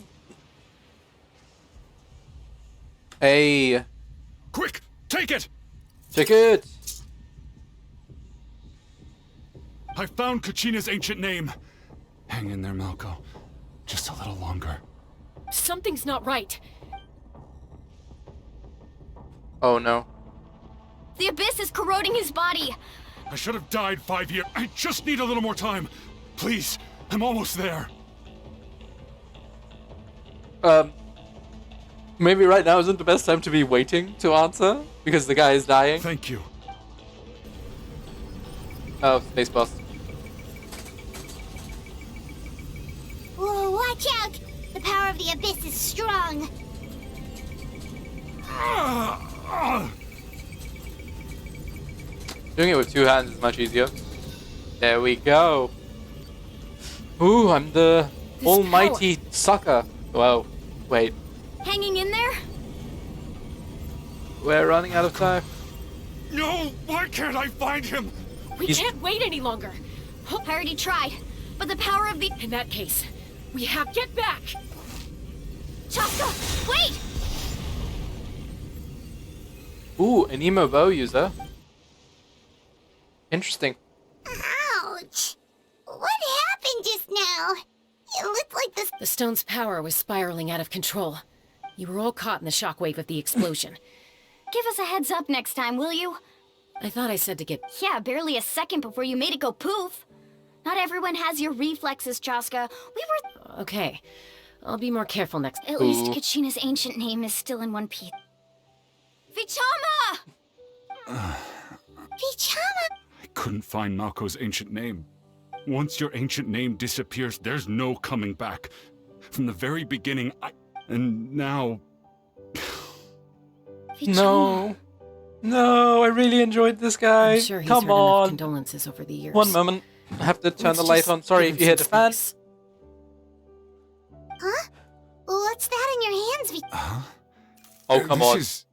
Hey. Quick, take it! Ticket! I found Kachina's ancient name. Hang in there, Malco. Just a little longer. Something's not right. Oh no. The abyss is corroding his body. I should have died 5 years. I just need a little more time. Please, I'm almost there. Maybe right now isn't the best time to be waiting to answer, because the guy is dying. Thank you. Oh, space boss. Whoa, watch out! The power of the abyss is strong. Doing it with 2 hands is much easier. There we go. Ooh, I'm the almighty sucker. Whoa, wait. Hanging in there? We're running out of time. No, why can't I find him? We can't wait any longer. I already tried, but the power of the... In that case, we have... Get back! Chaska, wait! Ooh, an emo bow user. Interesting. Ouch! What happened just now? It looked like this. The stone's power was spiraling out of control. You were all caught in the shockwave of the explosion. Give us a heads up next time, will you? I thought I said to get... Yeah, barely a second before you made it go poof. Not everyone has your reflexes, Chaska. We were... Okay. I'll be more careful next. At least Kachina's ancient name is still in one piece. Vichama! Vichama! I couldn't find Malko's ancient name. Once your ancient name disappears, there's no coming back. From the very beginning, And now... No. No, I really enjoyed this guy. I'm sure he's Come heard enough on. condolences over the years. One moment. I have to turn Let's the light just on. Sorry give if you him hear the some fan. space. Huh? What's that in your hands, Huh? Oh, come on. Is...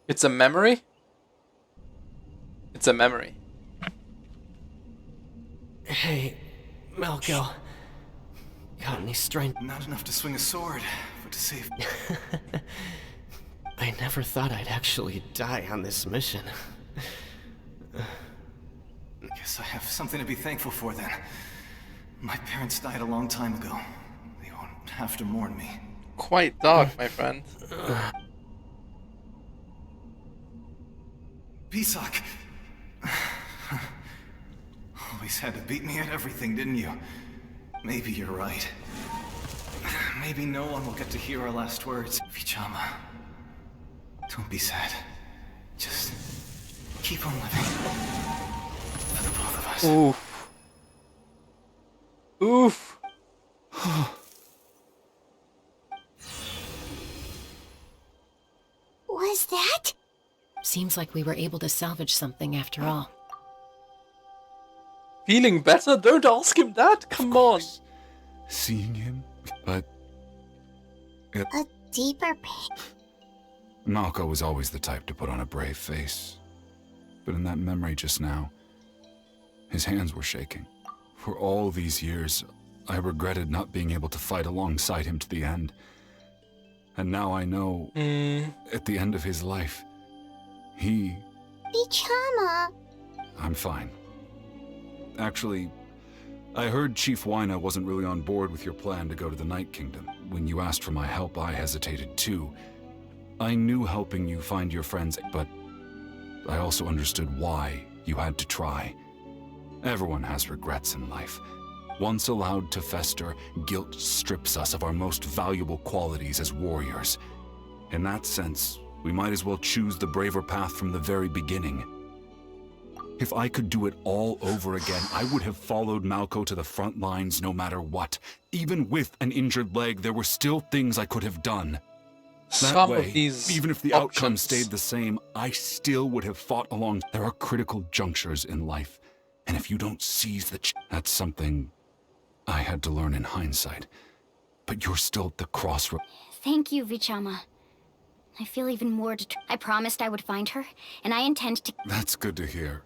It's a memory? It's a memory. Hey, Malco. Got any strength? Not enough to swing a sword, but to save... I never thought I'd actually die on this mission. Guess I have something to be thankful for then. My parents died a long time ago. They won't have to mourn me. Quite dark, my friend. Pisak! Always had to beat me at everything, didn't you? Maybe you're right. Maybe no one will get to hear our last words. Vichama, don't be sad. Just keep on living. For the both of us. Oof. Oof. Was that? Seems like we were able to salvage something after all. Feeling better? Don't ask him that. Come on. Seeing him, but... A deeper pain. Malco was always the type to put on a brave face. But in that memory just now, his hands were shaking. For all these years, I regretted not being able to fight alongside him to the end. And now I know, at the end of his life, he... Vichama. I'm fine. Actually, I heard Chief Wyna wasn't really on board with your plan to go to the Night Kingdom. When you asked for my help, I hesitated too. I knew helping you find your friends, but I also understood why you had to try. Everyone has regrets in life. Once allowed to fester, guilt strips us of our most valuable qualities as warriors. In that sense, we might as well choose the braver path from the very beginning. If I could do it all over again, I would have followed Malco to the front lines no matter what. Even with an injured leg, there were still things I could have done. That way, even if the outcome stayed the same, I still would have fought along. There are critical junctures in life, and if you don't seize that's something I had to learn in hindsight. But you're still at the crossroads. Thank you, Vichama. I feel even more I promised I would find her, and I intend to... That's good to hear.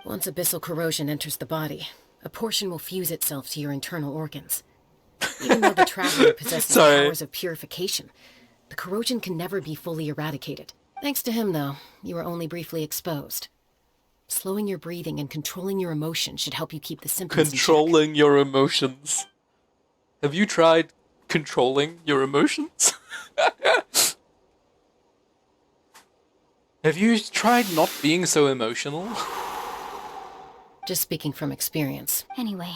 Once abyssal corrosion enters the body, a portion will fuse itself to your internal organs. Even though the Traveler possesses powers of purification, the corrosion can never be fully eradicated. Thanks to him, though, you were only briefly exposed. Slowing your breathing and controlling your emotions should help you keep the symptoms Controlling your emotions. Have you tried controlling your emotions? Have you tried not being so emotional? Just speaking from experience. Anyway,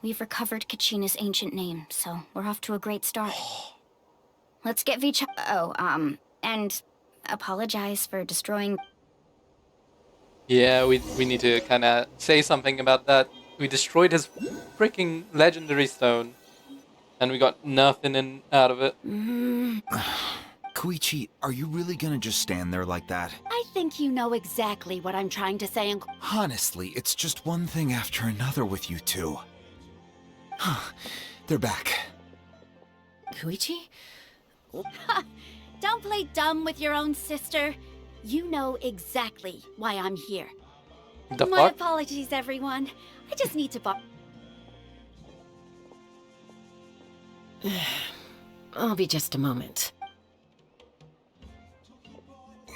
we've recovered Kachina's ancient name, so we're off to a great start. Let's get and apologize for destroying... Yeah, we need to kind of say something about that. We destroyed his freaking legendary stone, and we got nothing out of it. Koichi, are you really gonna just stand there like that? I think you know exactly what I'm trying to say. Honestly, it's just one thing after another with you two. They're back. Koichi? Don't play dumb with your own sister. You know exactly why I'm here. The My fuck? apologies, everyone. I just need to I'll be just a moment.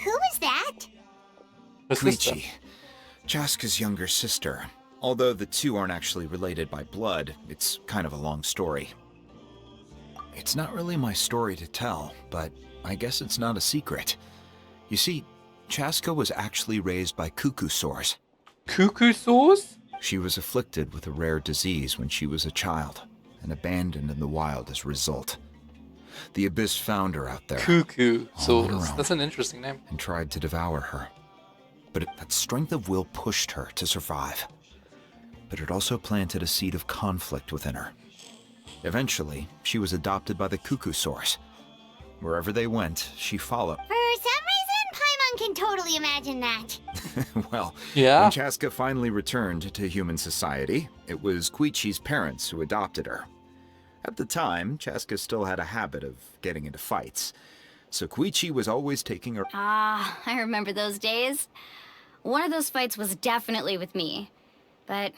Who is that? Koichi, Chaska's younger sister. Although the two aren't actually related by blood, it's kind of a long story. It's not really my story to tell, but I guess it's not a secret. You see, Chaska was actually raised by cuckoo sores. Cuckoo sauce? She was afflicted with a rare disease when she was a child, and abandoned in the wild as a result. The Abyss found her out there. Cuckoo all on her sauce. own, That's an interesting name. and tried to devour her. But that strength of will pushed her to survive. But it also planted a seed of conflict within her. Eventually, she was adopted by the Cuckoo Source. Wherever they went, she followed. For some reason, Paimon can totally imagine that. Well, Yeah. when Chaska finally returned to human society, it was Koichi's parents who adopted her. At the time, Chaska still had a habit of getting into fights, so Koichi was always taking her. Ah, I remember those days. One of those fights was definitely with me. But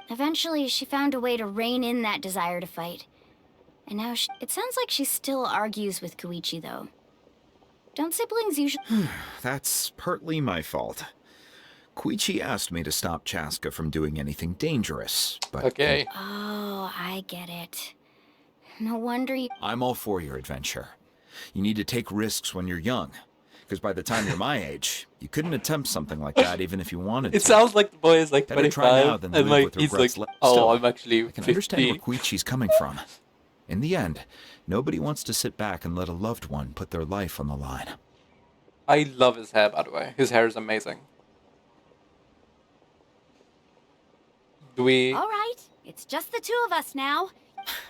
eventually she found a way to rein in that desire to fight. And now it sounds like she still argues with Koichi, though. Don't siblings usually... That's partly my fault. Koichi asked me to stop Chaska from doing anything dangerous, but... Okay. Oh, I get it. No wonder you... I'm all for your adventure. You need to take risks when you're young, because by the time you're my age, you couldn't attempt something like that even if you wanted to. It sounds like the boy is like Better try now 25, than and live like with he's like, regrets oh, still, I'm actually I can 50. understand where Koichi's coming from. In the end, nobody wants to sit back and let a loved one put their life on the line. I love his hair, by the way. His hair is amazing. Do we... All right, it's just the two of us now.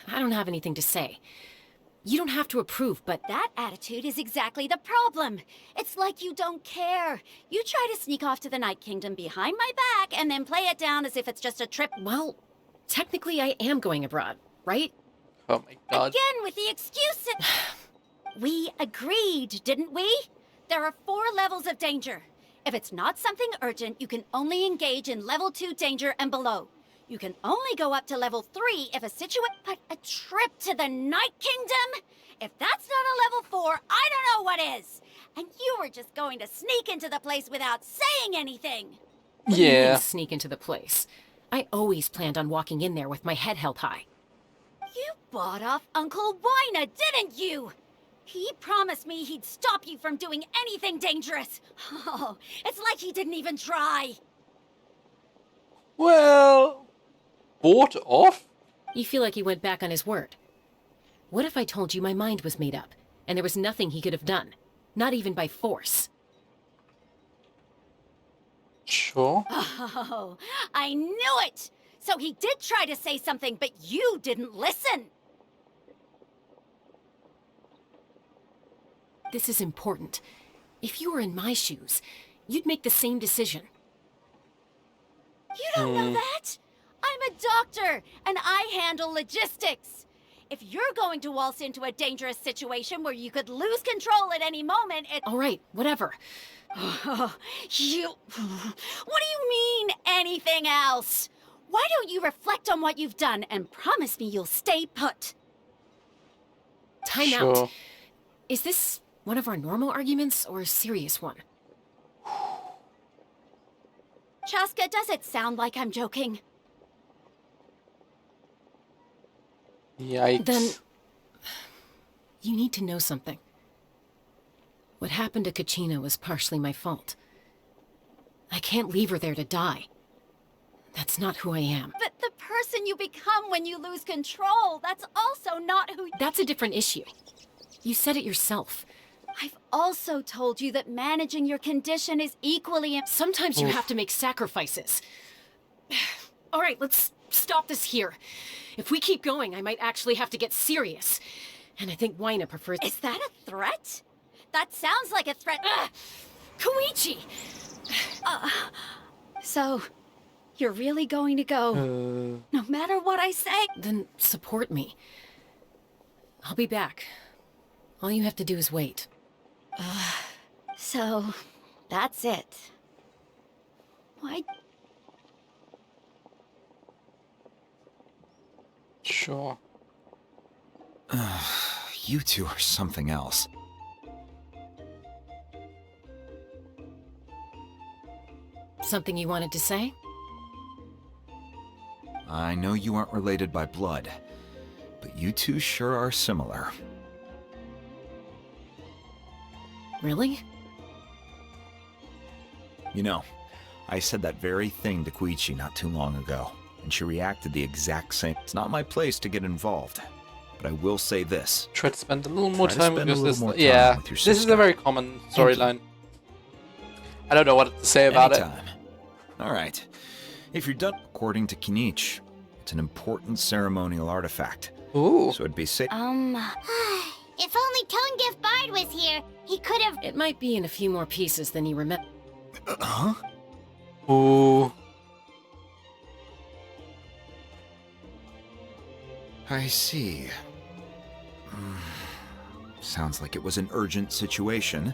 I don't have anything to say. You don't have to approve, but... That attitude is exactly the problem. It's like you don't care. You try to sneak off to the Night Kingdom behind my back and then play it down as if it's just a trip. Well, technically I am going abroad, right? Oh my god. Again with the excuses. We agreed, didn't we? There are 4 levels of danger. If it's not something urgent, you can only engage in level 2 danger and below. You can only go up to level 3 if a But a trip to the Night Kingdom? If that's not a level 4, I don't know what is. And you were just going to sneak into the place without saying anything. What do you mean, Yeah. sneak into the place? I always planned on walking in there with my head held high. You bought off Uncle Wina, didn't you? He promised me he'd stop you from doing anything dangerous. Oh, it's like he didn't even try. Well... Bought off? You feel like he went back on his word. What if I told you my mind was made up, and there was nothing he could have done? Not even by force. Sure. Oh, I knew it! So he did try to say something, but you didn't listen. This is important. If you were in my shoes, you'd make the same decision. You don't know that? I'm a doctor, and I handle logistics. If you're going to waltz into a dangerous situation where you could lose control at any moment, All right, whatever. What do you mean, anything else? Why don't you reflect on what you've done and promise me you'll stay put? Time Sure. out. Is this one of our normal arguments or a serious one? Chaska, does it sound like I'm joking? Yikes. Then, you need to know something. What happened to Kachina was partially my fault. I can't leave her there to die. That's not who I am. But the person you become when you lose control, that's also not who... That's a different issue. You said it yourself. I've also told you that managing your condition is equally... Sometimes you have to make sacrifices. All right, let's stop this here. If we keep going, I might actually have to get serious. And I think Wina prefers... Is that a threat? That sounds like a threat. Koichi! So, you're really going to go, no matter what I say? Then support me. I'll be back. All you have to do is wait. So, that's it. Why? Sure. You two are something else. Something you wanted to say? I know you aren't related by blood, but you two sure are similar. Really? You know, I said that very thing to Koichi not too long ago, and she reacted the exact same. It's not my place to get involved, but I will say this. Try to spend a little more time with your sister. With Yeah, your this is sister. a very common storyline. I don't know what to say about Anytime. All right. If you're done, according to Kinich, it's an important ceremonial artifact. Ooh. So it'd be safe. If only Tone Gift Bard was here, he could have. It might be in a few more pieces than you remember. Huh? it. Ooh. I see. Sounds like it was an urgent situation.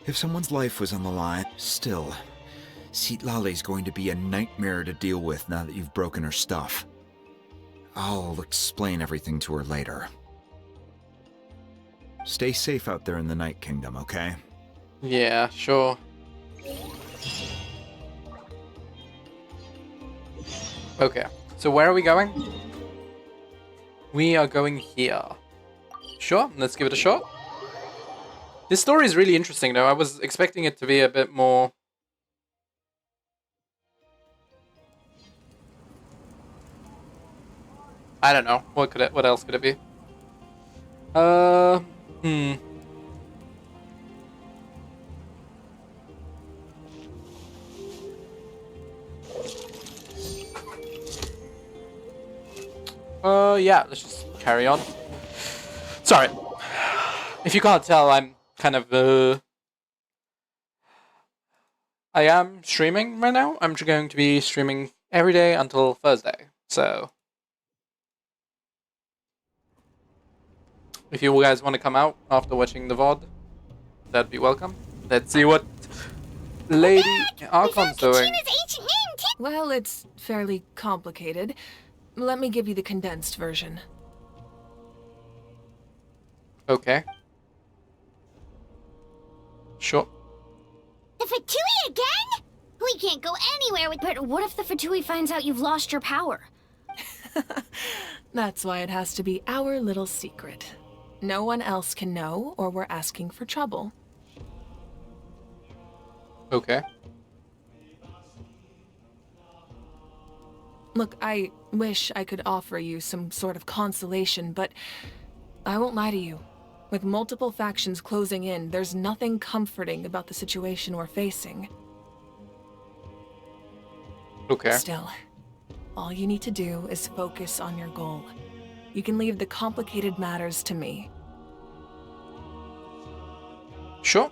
If someone's life was on the line, still, Citlali's going to be a nightmare to deal with now that you've broken her stuff. I'll explain everything to her later. Stay safe out there in the Night Kingdom, okay? Yeah, sure. Okay, so where are we going? We are going here. Sure, let's give it a shot. This story is really interesting, though. I was expecting it to be a bit more... I don't know. What else could it be? Yeah, let's just carry on. Sorry. If you can't tell, I'm kind of, I am streaming right now. I'm going to be streaming every day until Thursday, so... If you guys want to come out after watching the VOD, that'd be welcome. Let's see what Lady Archon's doing. Well, it's fairly complicated. Let me give you the condensed version. Okay. Sure. The Fatui again? We can't go anywhere with. But what if the Fatui finds out you've lost your power? That's why it has to be our little secret. No one else can know, or we're asking for trouble. Okay. Look, I wish I could offer you some sort of consolation, but I won't lie to you. With multiple factions closing in, there's nothing comforting about the situation we're facing. Okay. Still, all you need to do is focus on your goal. You can leave the complicated matters to me. Sure.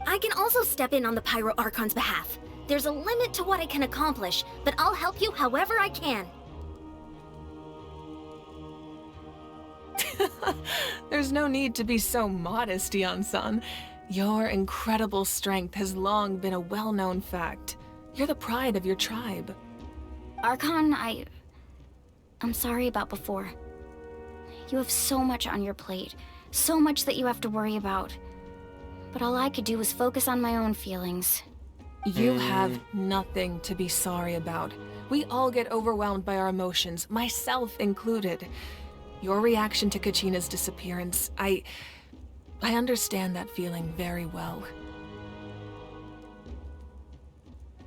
I can also step in on the Pyro Archon's behalf. There's a limit to what I can accomplish, but I'll help you however I can. There's no need to be so modest, Yan-san. Your incredible strength has long been a well-known fact. You're the pride of your tribe. Archon, I'm sorry about before. You have so much on your plate, so much that you have to worry about. But all I could do was focus on my own feelings. You have nothing to be sorry about. We all get overwhelmed by our emotions, myself included. Your reaction to Kachina's disappearance, I understand that feeling very well.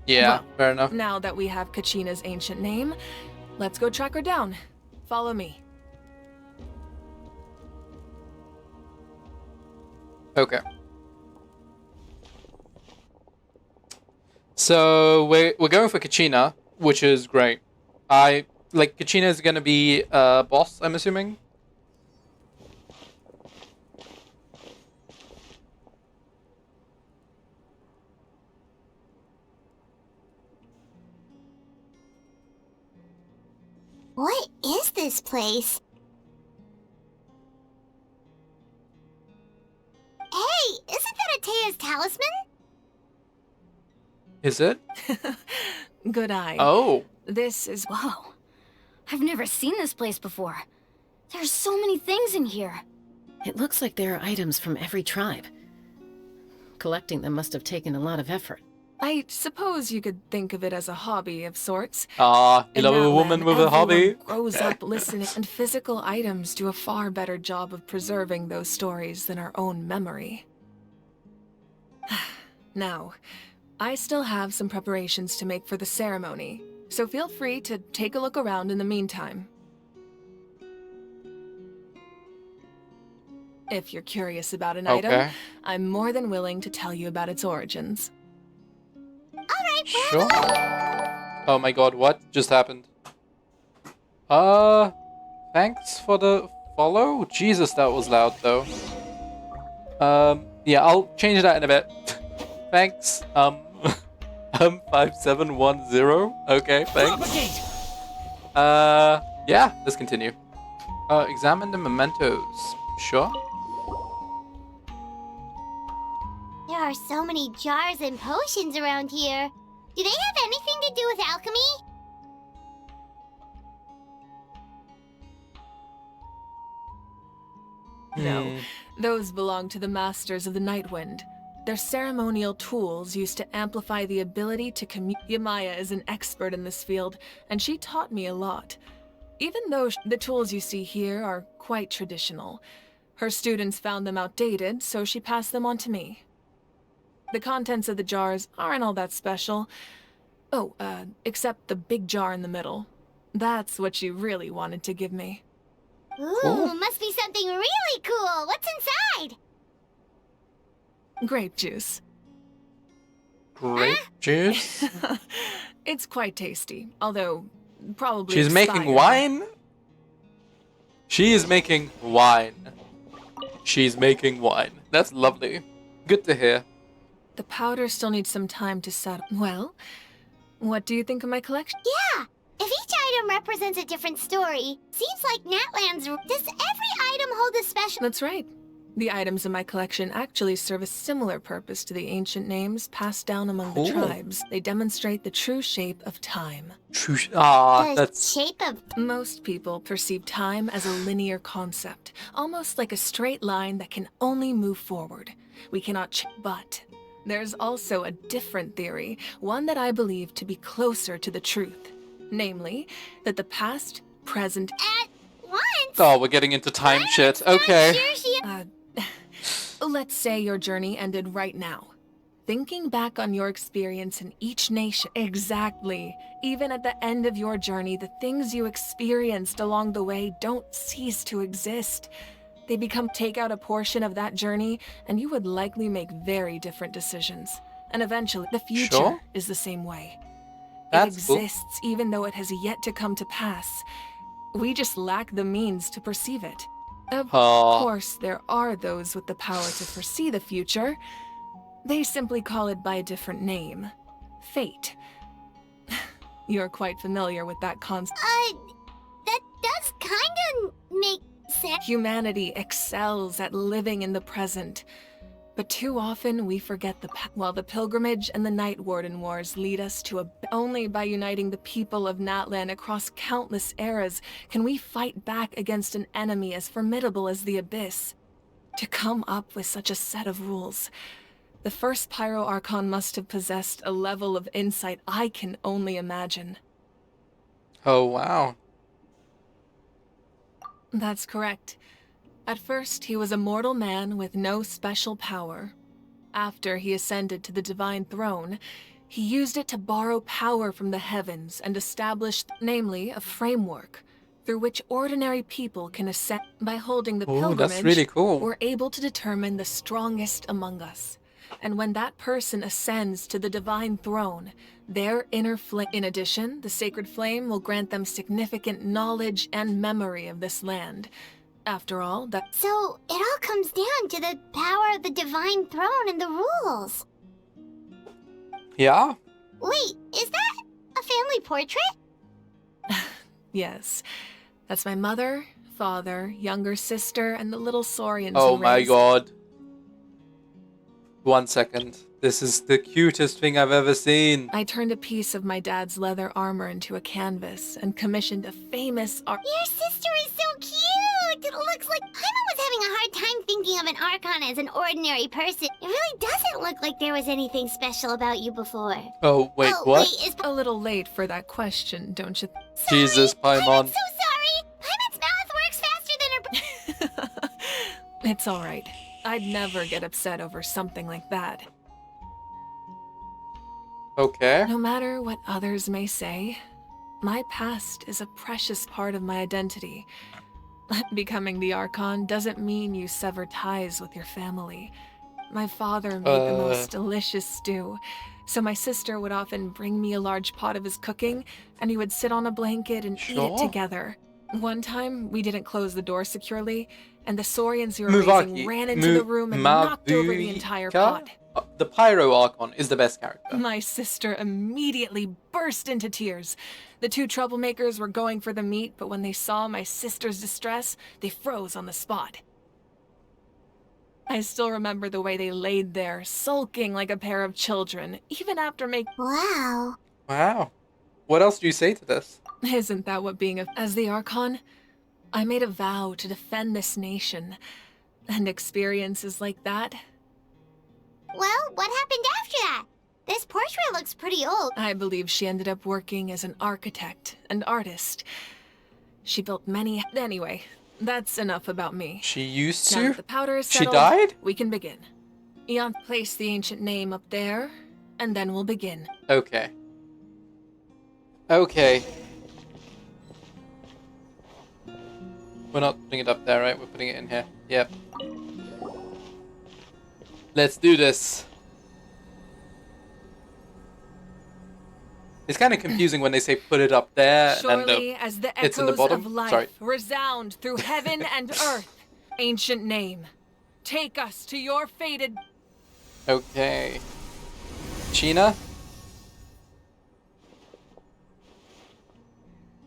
Yeah, Well, fair enough. Now that we have Kachina's ancient name, let's go track her down. Follow me. Okay. So we're going for Kachina, which is great. Kachina is gonna be a boss, I'm assuming. What is this place? Hey, isn't that Atea's talisman? Is it? Good eye. Oh. This is... Whoa. I've never seen this place before. There's so many things in here. It looks like there are items from every tribe. Collecting them must have taken a lot of effort. I suppose you could think of it as a hobby of sorts. Ah, you In love a Natlan, woman with a hobby? everyone grows up listening, and physical items do a far better job of preserving those stories than our own memory. Now, I still have some preparations to make for the ceremony, so feel free to take a look around in the meantime. If you're curious about an item, I'm more than willing to tell you about its origins. Alright, Sure. Oh my god, what just happened? Thanks for the follow? Jesus, that was loud though. Yeah, I'll change that in a bit. Thanks, 5710. Okay, thanks. Yeah, let's continue. Examine the mementos. Sure. there are so many jars and potions around here. Do they have anything to do with alchemy? No, those belong to the Masters of the Nightwind. They're ceremonial tools used to amplify the ability to communicate. Yamaya is an expert in this field, and she taught me a lot. Even though the tools you see here are quite traditional, her students found them outdated, so she passed them on to me. The contents of the jars aren't all that special. Oh, except the big jar in the middle. That's what she really wanted to give me. Ooh, must be something really cool. What's inside? Grape juice. Grape juice? It's quite tasty, although probably She's making expired. wine? She is making wine. She's making wine. That's lovely. Good to hear. The powder still needs some time to settle. Well, what do you think of my collection? Yeah, if each item represents a different story, seems like Natlan's... Does every item hold a special... That's right. The items in my collection actually serve a similar purpose to the ancient names passed down among the tribes. They demonstrate the true shape of time. That's... shape of... Most people perceive time as a linear concept, almost like a straight line that can only move forward. We cannot but there's also a different theory, one that I believe to be closer to the truth. Namely, that the past, present... At once? Oh, we're getting into time shit. Okay. Sure she... Let's say your journey ended right now. Thinking back on your experience in each nation... Exactly. Even at the end of your journey, the things you experienced along the way don't cease to exist. They take out a portion of that journey, and you would likely make very different decisions. And eventually, the future is the same way. It exists even though it has yet to come to pass. We just lack the means to perceive it. Of course, there are those with the power to foresee the future. They simply call it by a different name. Fate. You're quite familiar with that concept. That does kinda make sense. Humanity excels at living in the present. But too often we forget the past. While the pilgrimage and the Night Warden Wars lead us to only by uniting the people of Natlan across countless eras can we fight back against an enemy as formidable as the Abyss. To come up with such a set of rules, the first Pyro Archon must have possessed a level of insight I can only imagine. Oh, wow. That's correct. At first, he was a mortal man with no special power. After he ascended to the divine throne, he used it to borrow power from the heavens and established, namely, a framework through which ordinary people can ascend. By holding the pilgrimage, that's really cool. we're able to determine the strongest among us. And when that person ascends to the divine throne, their inner flame... In addition, the sacred flame will grant them significant knowledge and memory of this land. After all, that... So, it all comes down to the power of the divine throne and the rules. Yeah? Wait, is that a family portrait? Yes. That's my mother, father, younger sister, and the little Saurians Oh who my raised... god. 1 second. This is the cutest thing I've ever seen. I turned a piece of my dad's leather armor into a canvas and commissioned a famous art... Your sister is so cute! It looks like... Paimon was having a hard time thinking of an Archon as an ordinary person. It really doesn't look like there was anything special about you before. Oh, wait, what? Wait, is... A little late for that question, don't you? Jesus, Paimon. I'm so sorry! Paimon's mouth works faster than her... It's alright. I'd never get upset over something like that. Okay. No matter what others may say, my past is a precious part of my identity. Becoming the Archon doesn't mean you sever ties with your family. My father made the most delicious stew, so my sister would often bring me a large pot of his cooking, and we would sit on a blanket and eat it together. One time, we didn't close the door securely, and the Saurians we were raising ran into the room and knocked over the entire pot. The Pyro Archon is the best character. My sister immediately burst into tears. The two troublemakers were going for the meat, but when they saw my sister's distress, they froze on the spot. I still remember the way they laid there, sulking like a pair of children, even after making— Wow. Wow. What else do you say to this? Isn't that what being as the Archon? I made a vow to defend this nation, and experiences like that— Well, what happened after that? This portrait looks pretty old. I believe she ended up working as an architect and artist. She built many— Anyway, that's enough about me. She used to? Now that the powder is She settled, died? we can begin. Eon, place the ancient name up there, and then we'll begin. Okay. Okay. We're not putting it up there, right? We're putting it in here. Yep. Let's do this. It's kind of confusing when they say put it up there Surely and as the it's in the echoes bottom. of life Sorry. resound through heaven and earth, ancient name, take us to your fated— Okay. China?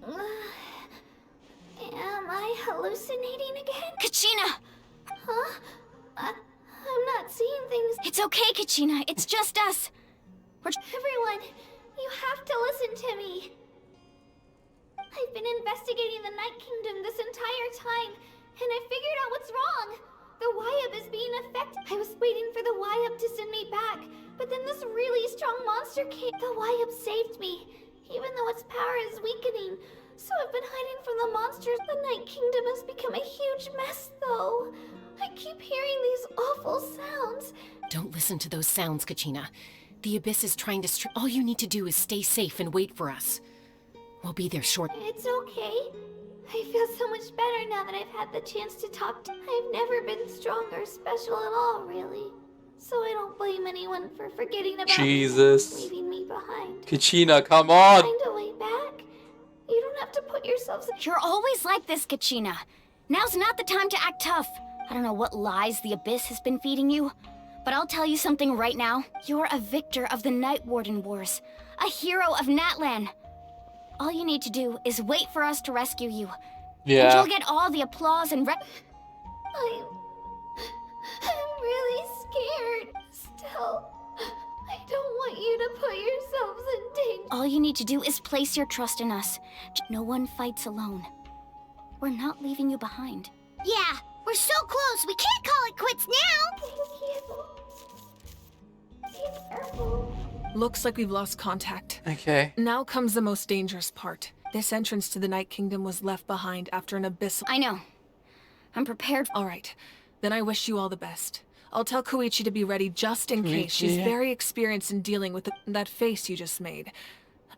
Am I hallucinating again? Kachina! Huh? I'm not seeing things. It's okay, Kachina. It's just us. Everyone, you have to listen to me. I've been investigating the Night Kingdom this entire time, and I figured out what's wrong. The Wyab is being affected. I was waiting for the Wyab to send me back, but then this really strong monster came. The Wyab saved me, even though its power is weakening. So I've been hiding from the monsters. The Night Kingdom has become a huge mess, though. I keep hearing these awful sounds. Don't listen to those sounds, Kachina. The Abyss is trying to all you need to do is stay safe and wait for us. We'll be there shortly. It's okay. I feel so much better now that I've had the chance to talk to— I've never been strong or special at all, really. So I don't blame anyone for forgetting about Jesus. me and leaving me behind. Kachina, come on! Find a way back. You don't have to put yourselves— You're always like this, Kachina. Now's not the time to act tough. I don't know what lies the Abyss has been feeding you, but I'll tell you something right now. You're a victor of the Night Warden Wars, a hero of Natlan. All you need to do is wait for us to rescue you. Yeah. And you'll get all the applause and I'm really scared. Still, I don't want you to put yourselves in danger. All you need to do is place your trust in us. No one fights alone. We're not leaving you behind. Yeah, we're so close. We can't call it quits now. Thank you. Be careful. Looks like we've lost contact. Okay. Now comes the most dangerous part. This entrance to the Night Kingdom was left behind after an abyssal— I know. I'm prepared. All right. Then I wish you all the best. I'll tell Koichi to be ready just in case. She's very experienced in dealing with that face you just made.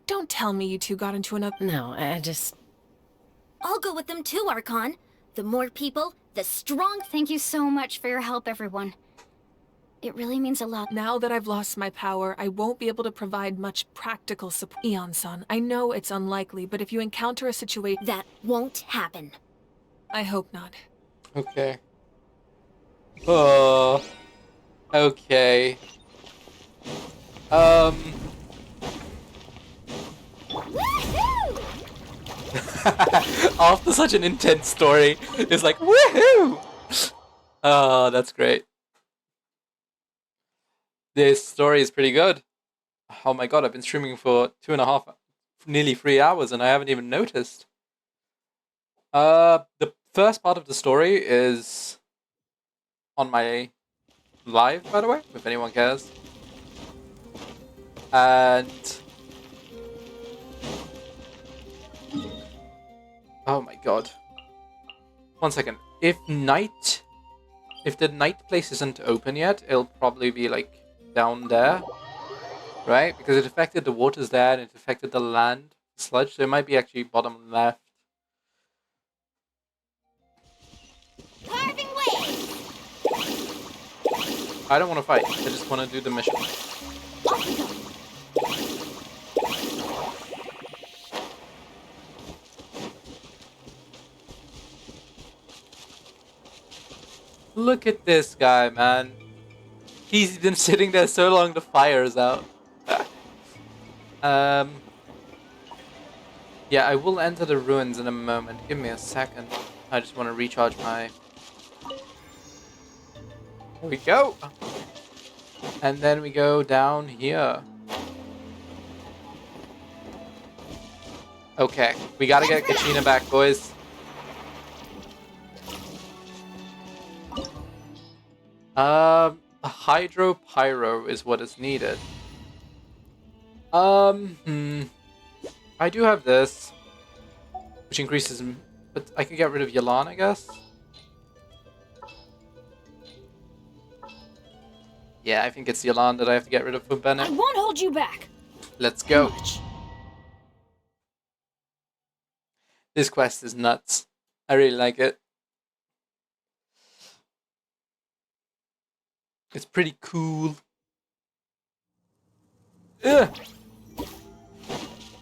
Don't tell me you two got into an— No, I just— I'll go with them too, Archon. The more people, the strong— Thank you so much for your help, everyone. It really means a lot. Now that I've lost my power, I won't be able to provide much practical support. Eon-san, I know it's unlikely, but if you encounter a situation— That won't happen. I hope not. Okay. Oh. Okay. After such an intense story, it's like, woohoo! Oh, that's great. This story is pretty good. Oh my god, I've been streaming for 2.5, nearly 3 hours, and I haven't even noticed. The first part of the story is on my live, by the way, if anyone cares. And oh my god. 1 second. If the night place isn't open yet, it'll probably be like down there. Right? Because it affected the waters there, and it affected the land, sludge, so it might be actually bottom left. Carving waves. I don't want to fight, I just want to do the mission. Look at this guy, man. He's been sitting there so long, the fire's out. Yeah, I will enter the ruins in a moment. Give me a second. I just want to recharge my... There we go. And then we go down here. Okay, we gotta get Kachina back, boys. A Hydro Pyro is what is needed. I do have this, which increases, but I can get rid of Yelan, I guess. Yeah, I think it's Yelan that I have to get rid of for Bennett. I won't hold you back. Let's go. This quest is nuts. I really like it. It's pretty cool. Ugh.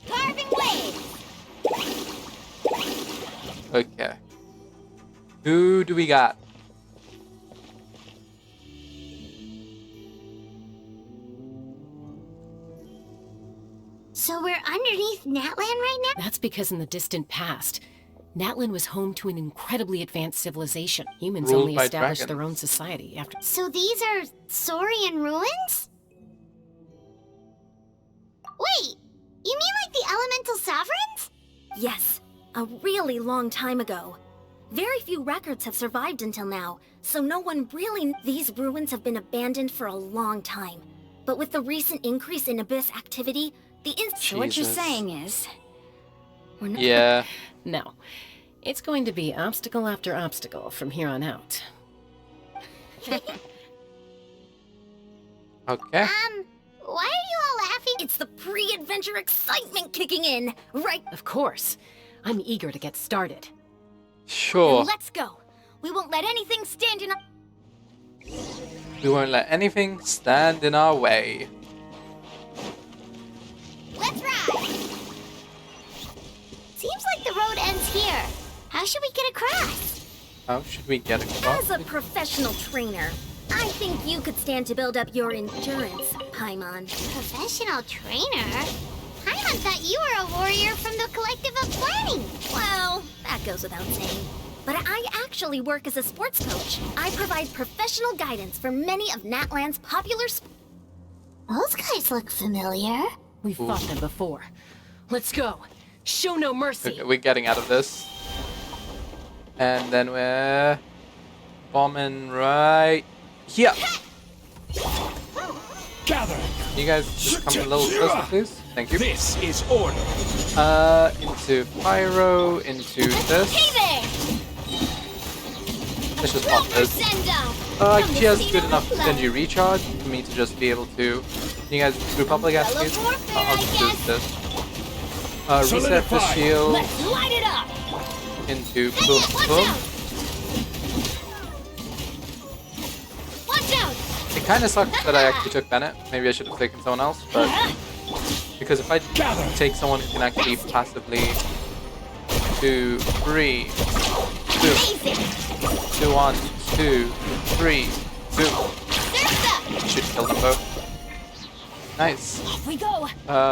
Carving waves. Okay. Who do we got? So we're underneath Natlan right now? That's because in the distant past, Natlan was home to an incredibly advanced civilization. Humans Ruled only by established dragons. their own society after... So these are Saurian ruins? Wait, you mean like the elemental sovereigns? Yes, a really long time ago. Very few records have survived until now, so no one really... These ruins have been abandoned for a long time. But with the recent increase in Abyss activity, So what you're Jesus. saying is... We're not... Yeah. No. It's going to be obstacle after obstacle from here on out. Okay. Why are you all laughing? It's the pre-adventure excitement kicking in, right? Of course. I'm eager to get started. Sure. Let's go. We won't let anything stand in our... We won't let anything stand in our way. Let's ride! Seems like the road ends here. How should we get across? How should we get across? As a professional trainer, I think you could stand to build up your endurance, Paimon. Professional trainer? Paimon thought you were a warrior from the Collective of Planning. Well, that goes without saying. But I actually work as a sports coach. I provide professional guidance for many of Natlan's popular sports. Those guys look familiar. We've fought them before. Let's go. Show no mercy. Okay, we're getting out of this. And then we're bombing right here. Gather. You guys just come a little closer, please. Thank you. This is order. Into Pyro, into this. Hey there! Let's just pop this. She has good enough energy recharge for me to just be able to... Can you guys group up again, please? I'll just do this. Reset the shield Let's light it up! into boom, boom. Watch out! It kind of sucks that I actually took Bennett. Maybe I should have taken someone else, but... Because if I take someone who can actually passively... 2, 3... 2. 2, 1, 2, 3, 2. Should kill them both. Nice. Off we go!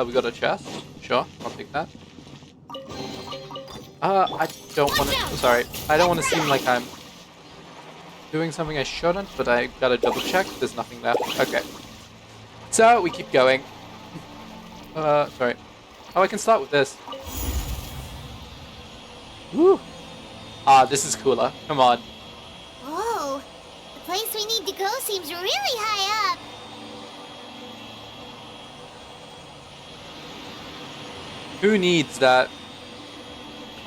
We got a chest. Sure, I'll take that. I don't want to... Sorry. I don't want to seem like I'm doing something I shouldn't, but I gotta double check. There's nothing left. Okay. So, we keep going. Sorry. Oh, I can start with this. Woo! Ah, this is cooler. Come on. Whoa, the place we need to go seems really high up. Who needs that?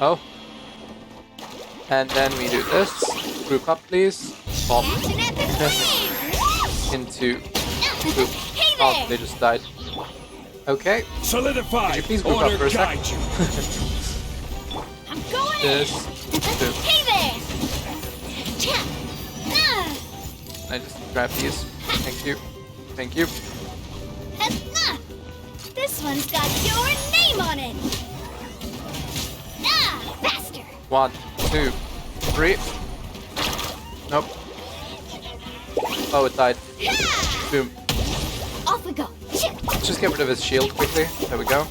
Oh. And then we do this. Group up, please. Bomb. Into... Boop. Oh, they just died. Okay. Solidify. Could you please group up for a sec? I'm going This. Two. Hey there! I just grab these. Thank you. Thank you. This one's got your name on it! Faster! 1, 2, 3. Nope. Oh, it died. Boom. Off we go! Let's just get rid of his shield quickly. There we go.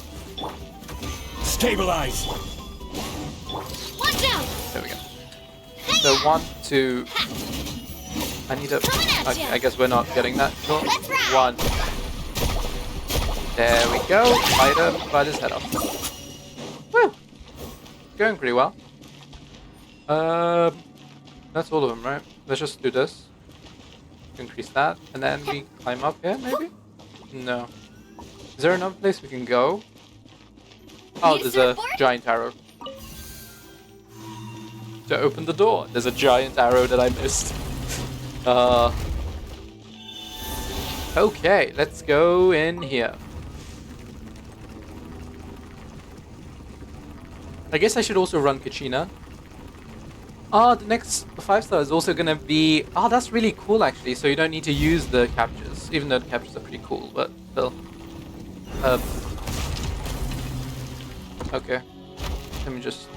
Stabilize. Watch out! There we go. So 1, 2. I need a. Okay, I guess we're not getting that. Cool. 1. There we go. Bite his head off. Woo! Going pretty well. That's all of them, right? Let's just do this. Increase that, and then we climb up here, maybe? No. Is there another place we can go? Oh, there's a giant arrow. To open the door, there's a giant arrow that I missed. Okay, let's go in here. I guess I should also run Kachina. The next 5-star is also gonna be... that's really cool actually, so you don't need to use the captures, even though the captures are pretty cool, but still. Okay. Let me just...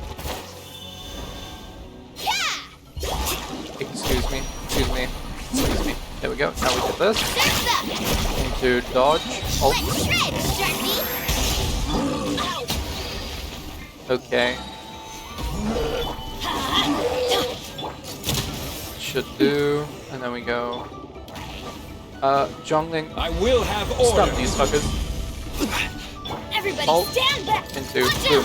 Excuse me. There we go, now we do this. Into dodge, ult. Okay. Should do, and then we go. Zhongling. I will have order. Stun these fuckers. Everybody ult. stand back! Into boom.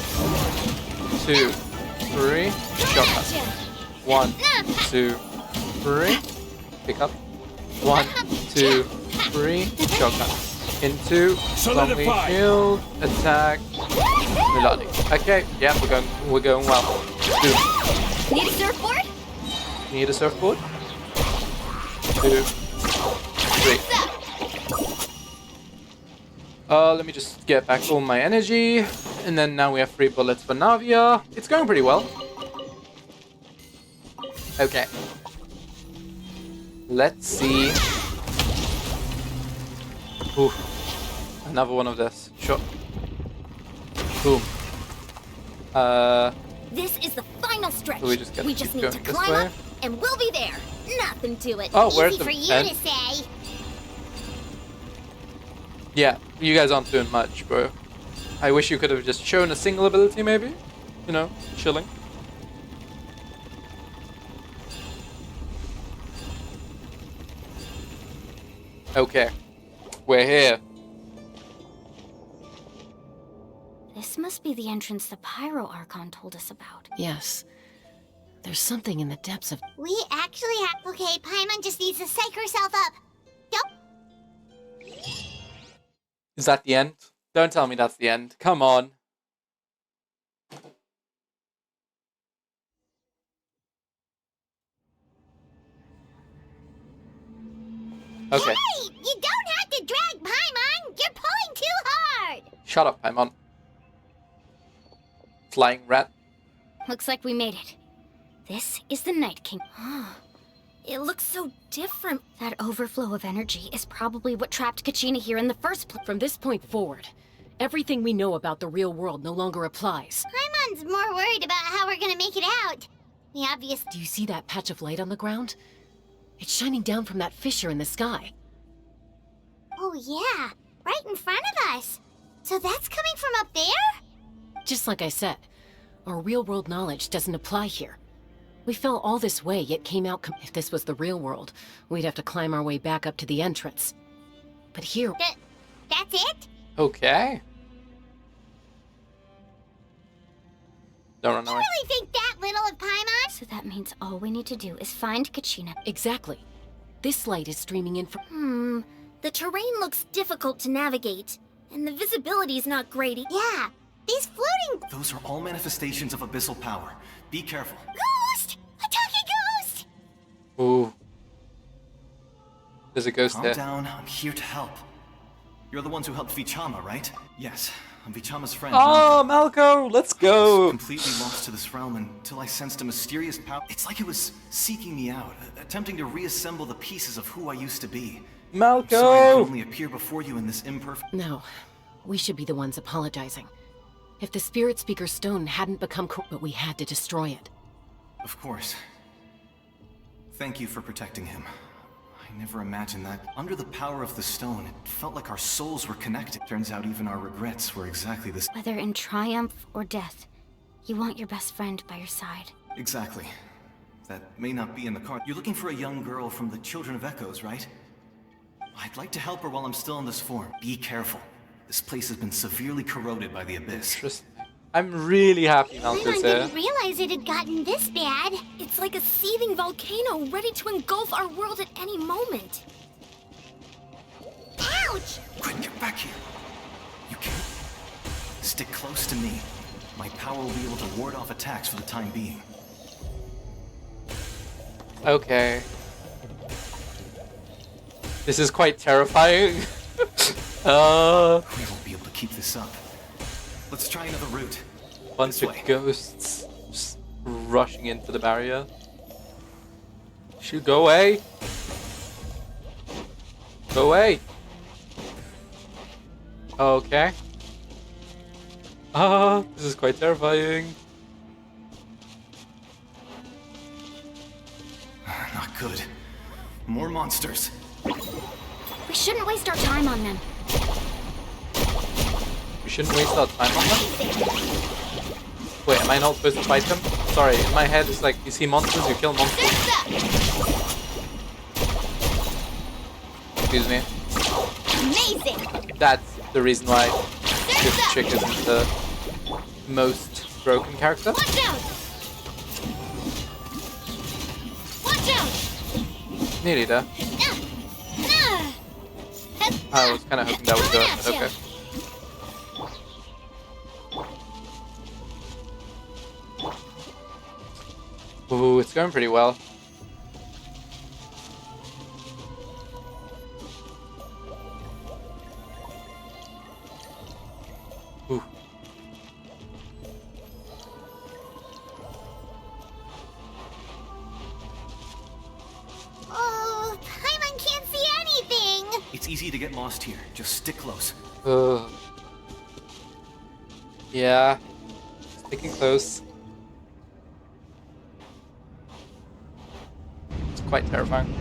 2, 3. Shotgun. 1, 2, 3. Pick up. 1, 2, 3. Shotgun. Into zombie shield. Attack. Melodic. Okay, yeah, we're going well. Boom. Need a surfboard? Need a surfboard? 2, 3. Let me just get back all my energy. And then now we have 3 bullets for Navia. It's going pretty well. Okay. Let's see. Ooh. Another one of this. Sure. Boom. This is the final stretch. So we just need to climb up, and we'll be there. Nothing to it. Oh, where's Easy the for you end? to say. Yeah, you guys aren't doing much, bro. I wish you could have just shown a single ability, maybe. You know, chilling. Okay, we're here. This must be the entrance the Pyro Archon told us about. Yes. There's something in the depths of... We actually have... Okay, Paimon just needs to psych herself up. Yup. Is that the end? Don't tell me that's the end. Come on. Okay. Hey! You don't have to drag Paimon! You're pulling too hard! Shut up, Paimon. Flying rat. Looks like we made it. This is the Night King. It looks so different. That overflow of energy is probably what trapped Kachina here in the first place. From this point forward, everything we know about the real world no longer applies. Paimon's more worried about how we're gonna make it out. The obvious... Do you see that patch of light on the ground? It's shining down from that fissure in the sky. Oh yeah, right in front of us. So that's coming from up there? Just like I said, our real-world knowledge doesn't apply here. We fell all this way, yet came out... If this was the real world, we'd have to climb our way back up to the entrance. But here... That's it? Okay. Don't run You away. really think that little of Paimon? So that means all we need to do is find Kachina. Exactly. This light is streaming in from... The terrain looks difficult to navigate, and the visibility's not great. Yeah, these floating... Those are all manifestations of abyssal power. Be careful. Ghost! A talking ghost! Ooh. There's a ghost Calm there. down, I'm here to help. You're the ones who helped Vichama, right? Yes, I'm Vichama's friend. Oh, Malco, let's go! I was completely lost to this realm until I sensed a mysterious power. It's like it was seeking me out, attempting to reassemble the pieces of who I used to be. Malco! I'm sorry I could only appear before you in this imperfect... No, we should be the ones apologizing. If the Spirit Speaker stone hadn't become but we had to destroy it. Of course. Thank you for protecting him. I never imagined that. Under the power of the stone, it felt like our souls were connected. Turns out even our regrets were exactly the same. Whether in triumph or death, you want your best friend by your side. Exactly. That may not be in the card. You're looking for a young girl from the Children of Echoes, right? I'd like to help her while I'm still in this form. Be careful. This place has been severely corroded by the Abyss. Interesting. I'm really happy Malco's I here. didn't realize it had gotten this bad. It's like a seething volcano ready to engulf our world at any moment. Ouch! Quick, get back here. You can't. Stick close to me. My power will be able to ward off attacks for the time being. Okay. This is quite terrifying. We won't be able to keep this up. Let's try another route. Bunch of ghosts just rushing into the barrier. Shoot, go away! Go away! Okay. This is quite terrifying. Not good. More monsters. We shouldn't waste our time on them. We shouldn't waste our time on them? Wait, am I not supposed to fight them? Sorry, in my head it's like, you see monsters, you kill monsters. Excuse me. Amazing! That's the reason why this chick isn't the most broken character. Watch out! Watch out! Nearly there. I was kind of hoping that would go, but okay. Ooh, it's going pretty well. Ooh. Oh, Paimon can't see anything! It's easy to get lost here. Just stick close. Yeah. Sticking close. It's quite terrifying.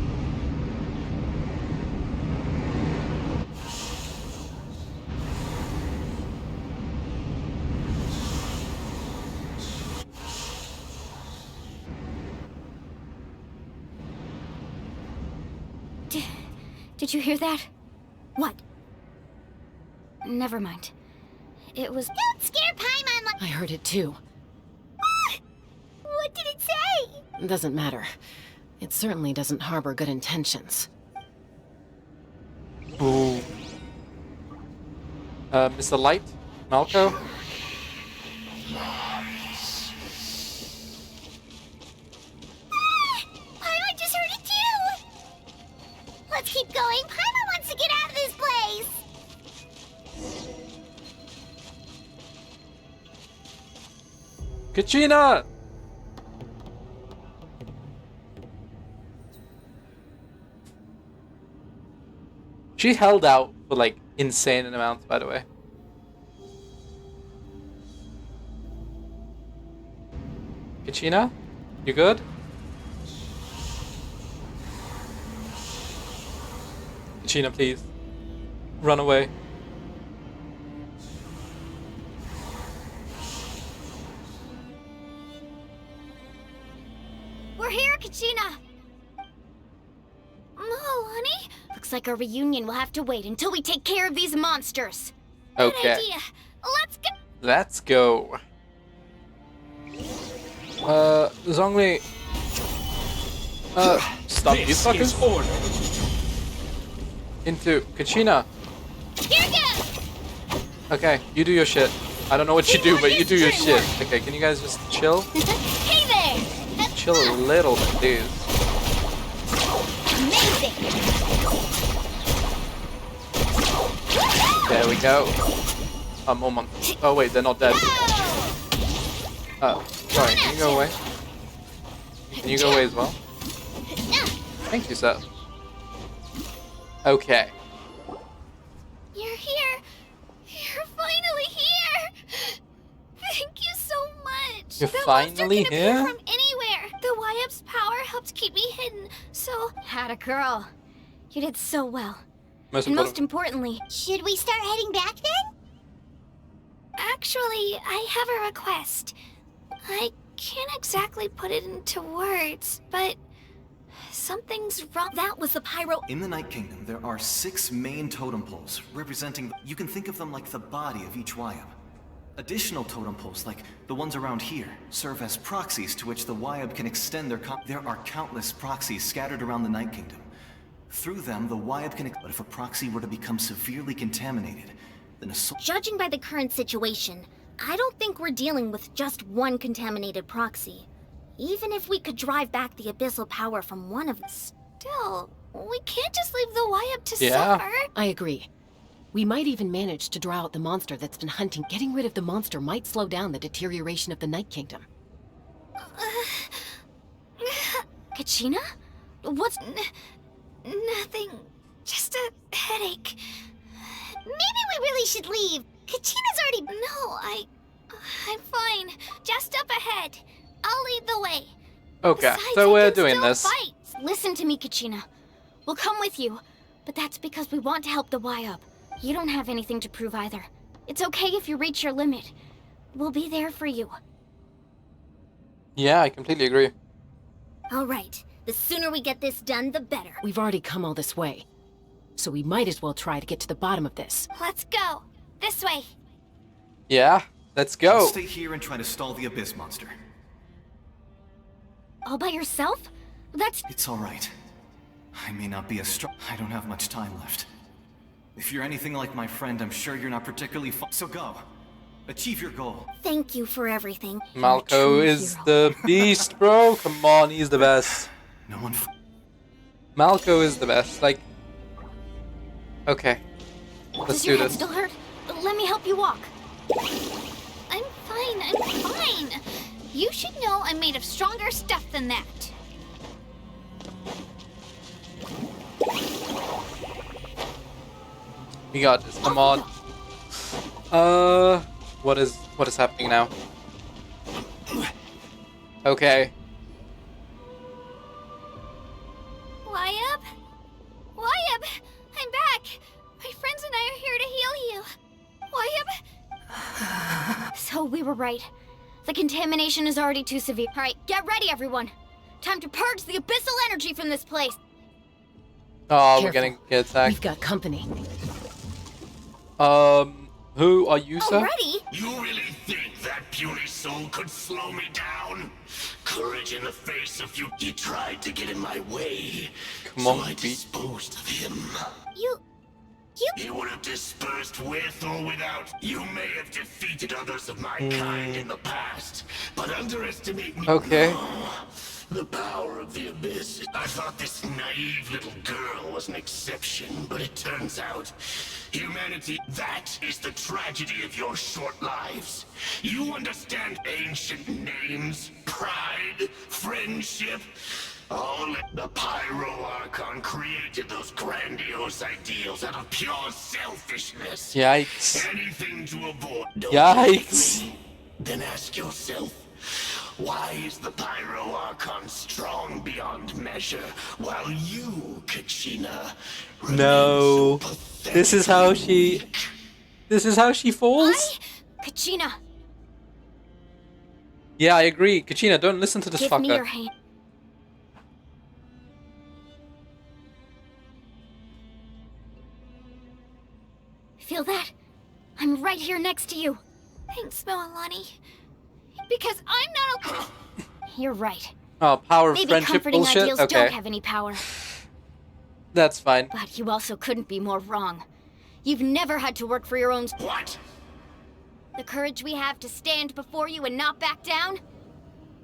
Did you hear that? What? Never mind. It was... Don't scare Paimon like... I heard it too. What did it say? Doesn't matter. It certainly doesn't harbor good intentions. Ooh. Mr. Light? Malco? Paimon just heard it too! Let's keep going. Paimon wants to get out of this place! Kachina! She held out for like insane amounts, by the way. Kachina? You good? Kachina, please. Run away. We're here, Kachina! No, honey? Looks like our reunion will have to wait until we take care of these monsters. Okay. Good idea. Let's go. Let's go. Zhongli. Stop you fuckers. Into Kachina. Here goes. Okay, you do your shit. I don't know what you do, but you do your shit. Okay, can you guys just chill? Hey there. Chill a little bit, dude. Amazing. There we go. More monsters. Oh wait, they're not dead. Oh, sorry. Can you go away? Can you go away as well? Thank you, sir. Okay. You're here. You're finally here. Thank you so much. You're the finally monster can here? appear from anywhere. The YUP's power helped keep me hidden, so... Had a girl. You did so well. Most And important. most importantly, Should we start heading back then? Actually, I have a request. I can't exactly put it into words, but something's wrong. That was the pyro. In the Night Kingdom, there are 6 main totem poles, representing... You can think of them like the body of each YUP. Additional totem poles, like the ones around here, serve as proxies to which the YUP can extend their There are countless proxies scattered around the Night Kingdom. Through them, the YUP can... But if a proxy were to become severely contaminated, then a Judging by the current situation, I don't think we're dealing with just one contaminated proxy. Even if we could drive back the abyssal power from one of them. Still, we can't just leave the YUP to suffer. I agree. We might even manage to draw out the monster that's been hunting. Getting rid of the monster might slow down the deterioration of the Night Kingdom. Kachina? What's... Nothing. Just a headache. Maybe we really should leave. Kachina's already... No, I'm fine. Just up ahead. I'll lead the way. Okay, Besides, so I we're can doing still this. fight. Listen to me, Kachina. We'll come with you, but that's because we want to help the YUP. You don't have anything to prove either. It's okay if you reach your limit. We'll be there for you. Yeah, I completely agree. All right. The sooner we get this done, the better. We've already come all this way, so we might as well try to get to the bottom of this. Let's go. This way. Yeah, let's I'll go. stay here and try to stall the Abyss monster. All by yourself? That's... It's all right. I may not be as strong. I don't have much time left. If you're anything like my friend, I'm sure you're not particularly So go. Achieve your goal. Thank you for everything. Malco is the beast, bro. Come on, he's the best. No one... Malco is the best. Like... Okay. Let's Does do your head this. still hurt? Let me help you walk. I'm fine. You should know I'm made of stronger stuff than that. We got this. Come on. What is happening now? Okay. YUP? YUP! I'm back! My friends and I are here to heal you. YUP? So we were right. The contamination is already too severe. All right, get ready, everyone. Time to purge the abyssal energy from this place. Oh, Careful. we're getting attacked. We've got company. Who are you, sir? Already? You really think that puny soul could slow me down? Courage in the face of you. He tried to get in my way. Come on, so I beat. disposed of him. You... He would have dispersed with or without. You may have defeated others of my kind in the past, but underestimate me. Okay. No. The power of the Abyss. I thought this naive little girl was an exception, but it turns out humanity, that is the tragedy of your short lives. You understand ancient names, pride, friendship. All the Pyro Archon created those grandiose ideals out of pure selfishness. Yikes. Anything to avoid. Don't Yikes. believe me? Then ask yourself, why is the Pyro Archon strong beyond measure, while you, Kachina, remain No. so pathetic? This is how she falls? Kachina, Yeah, I agree. Kachina, don't listen to this give fucker. me your hand. Feel that? I'm right here next to you. Thanks, Moalani. Because I'm not okay. You're right. Oh, power of Maybe friendship comforting bullshit? ideals Okay. don't have any power. That's fine. But you also couldn't be more wrong. You've never had to work for your own... What? The courage we have to stand before you and not back down?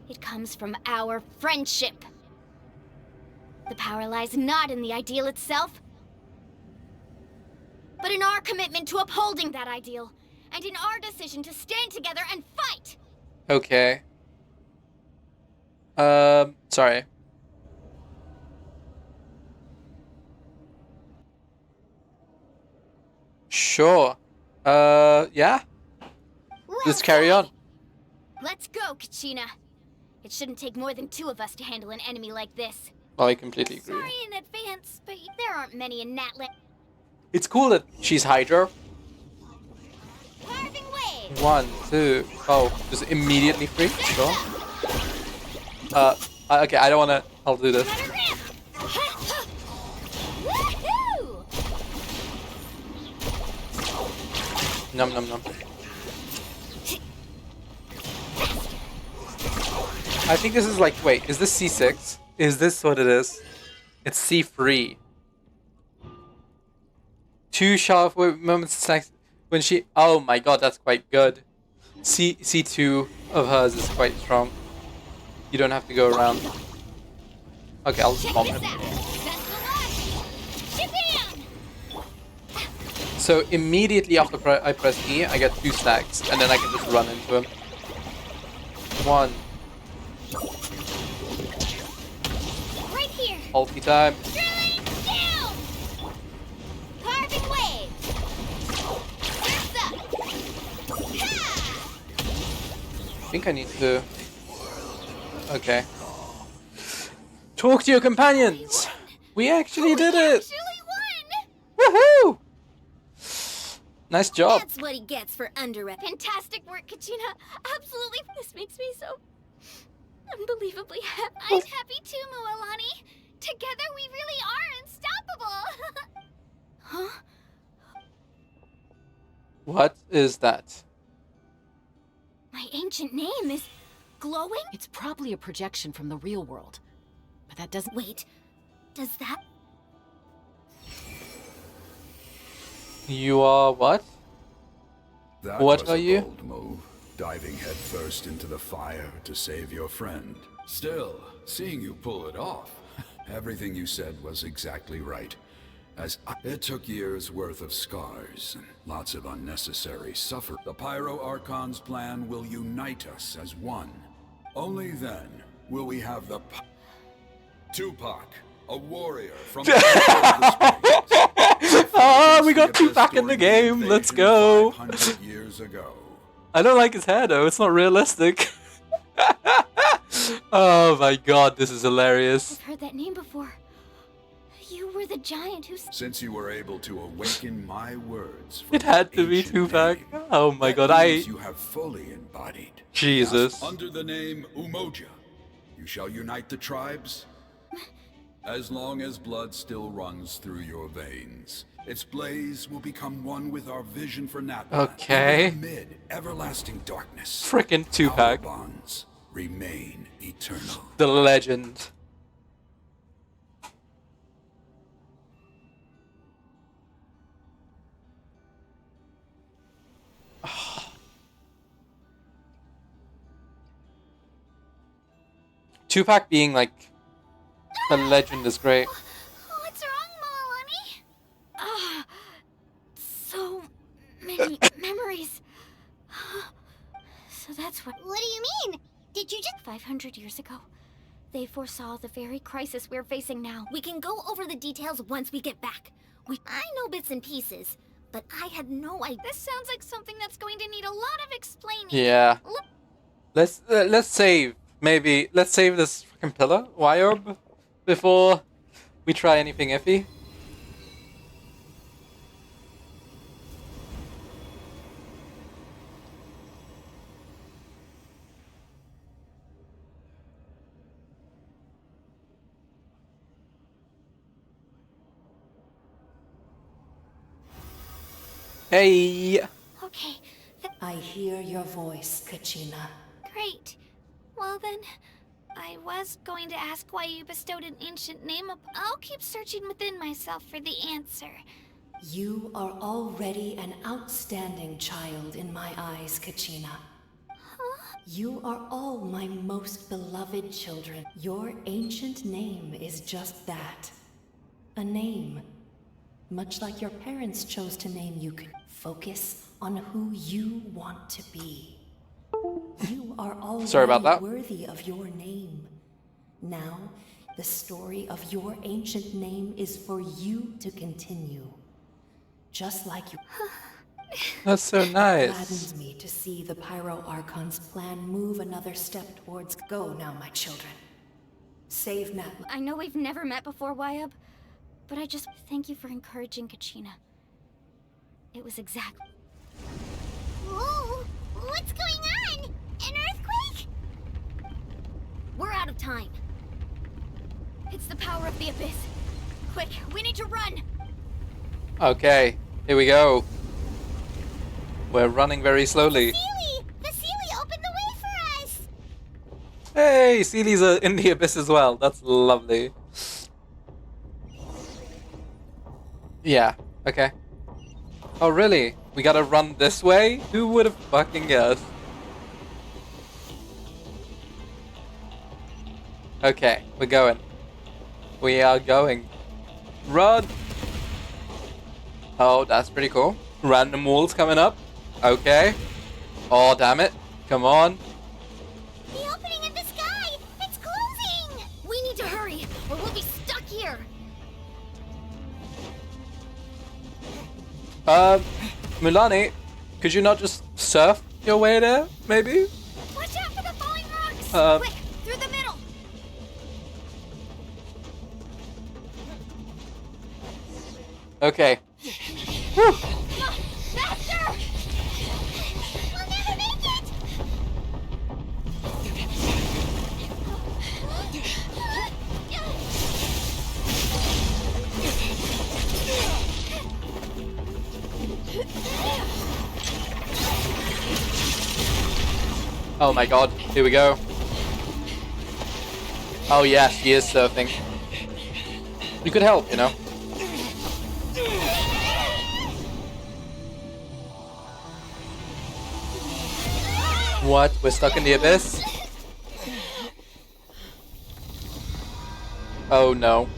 It comes from our friendship. The power lies not in the ideal itself, but in our commitment to upholding that ideal, and in our decision to stand together and fight. Okay. Sorry. Sure. Yeah? Let's carry on. Let's go, Kachina. It shouldn't take more than 2 of us to handle an enemy like this. I completely agree. Sorry in advance, but there aren't many in Natlan. It's cool that she's Hydra. Carving wave. 1, 2. Oh, just immediately free? Sure. Okay, I don't wanna. I'll do this. Num num num. I think this is like, wait, is this C6? Is this what it is? It's C3. 2 sharp moments when she. Oh my god, that's quite good. C2 of hers is quite strong. You don't have to go around. Okay, I'll just bomb him. So immediately after I press E, I get 2 stacks, and then I can just run into him. 1. Right here. Ulti time. Drilling down. Carving wave. Surf's up. I think I need to. Okay. Talk to your companions. We actually did it. Woohoo! Nice job. That's what he gets for Fantastic work, Kachina. Absolutely. This makes me so unbelievably happy. I'm happy too, Mualani. Together we really are unstoppable. Huh? What is that? My ancient name is glowing? It's probably a projection from the real world. But that doesn't... Wait, does that... You are what? That What was are a you? bold move, diving headfirst into the fire to save your friend. Still, seeing you pull it off, everything you said was exactly right. It took years worth of scars and lots of unnecessary suffering. The Pyro Archon's plan will unite us as one. Only then will we have the Tupac, a warrior from the Ah, we got Tupac in the game. Let's go. 500 years ago. I don't like his hair though. It's not realistic. Oh my god, this is hilarious. I've heard that name before. You were the giant who... Since you were able to awaken my words from It had to be ancient Tupac. name, Oh my that god, means you have fully embodied. Jesus. Thus, under the name Umoja, you shall unite the tribes. As long as blood still runs through your veins, its blaze will become one with our vision for Natlan. Okay. Amid everlasting darkness, Frickin' Tupac. our bonds remain eternal. The legend. Tupac being like a legend is great. What's wrong, Mualani? Ah, so many memories. So that's what... What do you mean? Did you just... 500 years ago, they foresaw the very crisis we're facing now. We can go over the details once we get back. I know bits and pieces, but I had no idea. This sounds like something that's going to need a lot of explaining. Yeah. Let's save. Maybe let's save this fucking pillar, Y-orb, before we try anything iffy. Hey. Okay. I hear your voice, Kachina. Great. Well then, I was going to ask why you bestowed an ancient name I'll keep searching within myself for the answer. You are already an outstanding child in my eyes, Kachina. Huh? You are all my most beloved children. Your ancient name is just that. A name. Much like your parents chose to name you, focus on who you want to be. You are Sorry about already that. worthy of your name. Now, the story of your ancient name is for you to continue. Just like you. That's so nice. Gladdens me to see the Pyro Archon's plan move another step towards go now, my children. Save Natlan. I know we've never met before, Wyab, but I just thank you for encouraging Kachina. It was exactly... Whoa! What's going on? An earthquake? We're out of time. It's the power of the Abyss. Quick, we need to run! Okay, here we go. We're running very slowly. Sealy! The Sealy opened the way for us! Hey, Seely's in the Abyss as well. That's lovely. Yeah, okay. Oh, really? We gotta run this way? Who would have fucking guessed? Okay, we're going. We are going. Run! Oh, that's pretty cool. Random walls coming up. Okay. Oh, damn it. Come on. The opening in the sky! It's closing! We need to hurry, or we'll be stuck here! Milani, could you not just surf your way there, maybe? Watch out for the falling rocks! Quick, through the middle! Okay. Whew. Faster! We'll never make it! Oh my god, here we go. Oh yes, he is surfing. You could help, you know. What? We're stuck in the abyss? Oh no.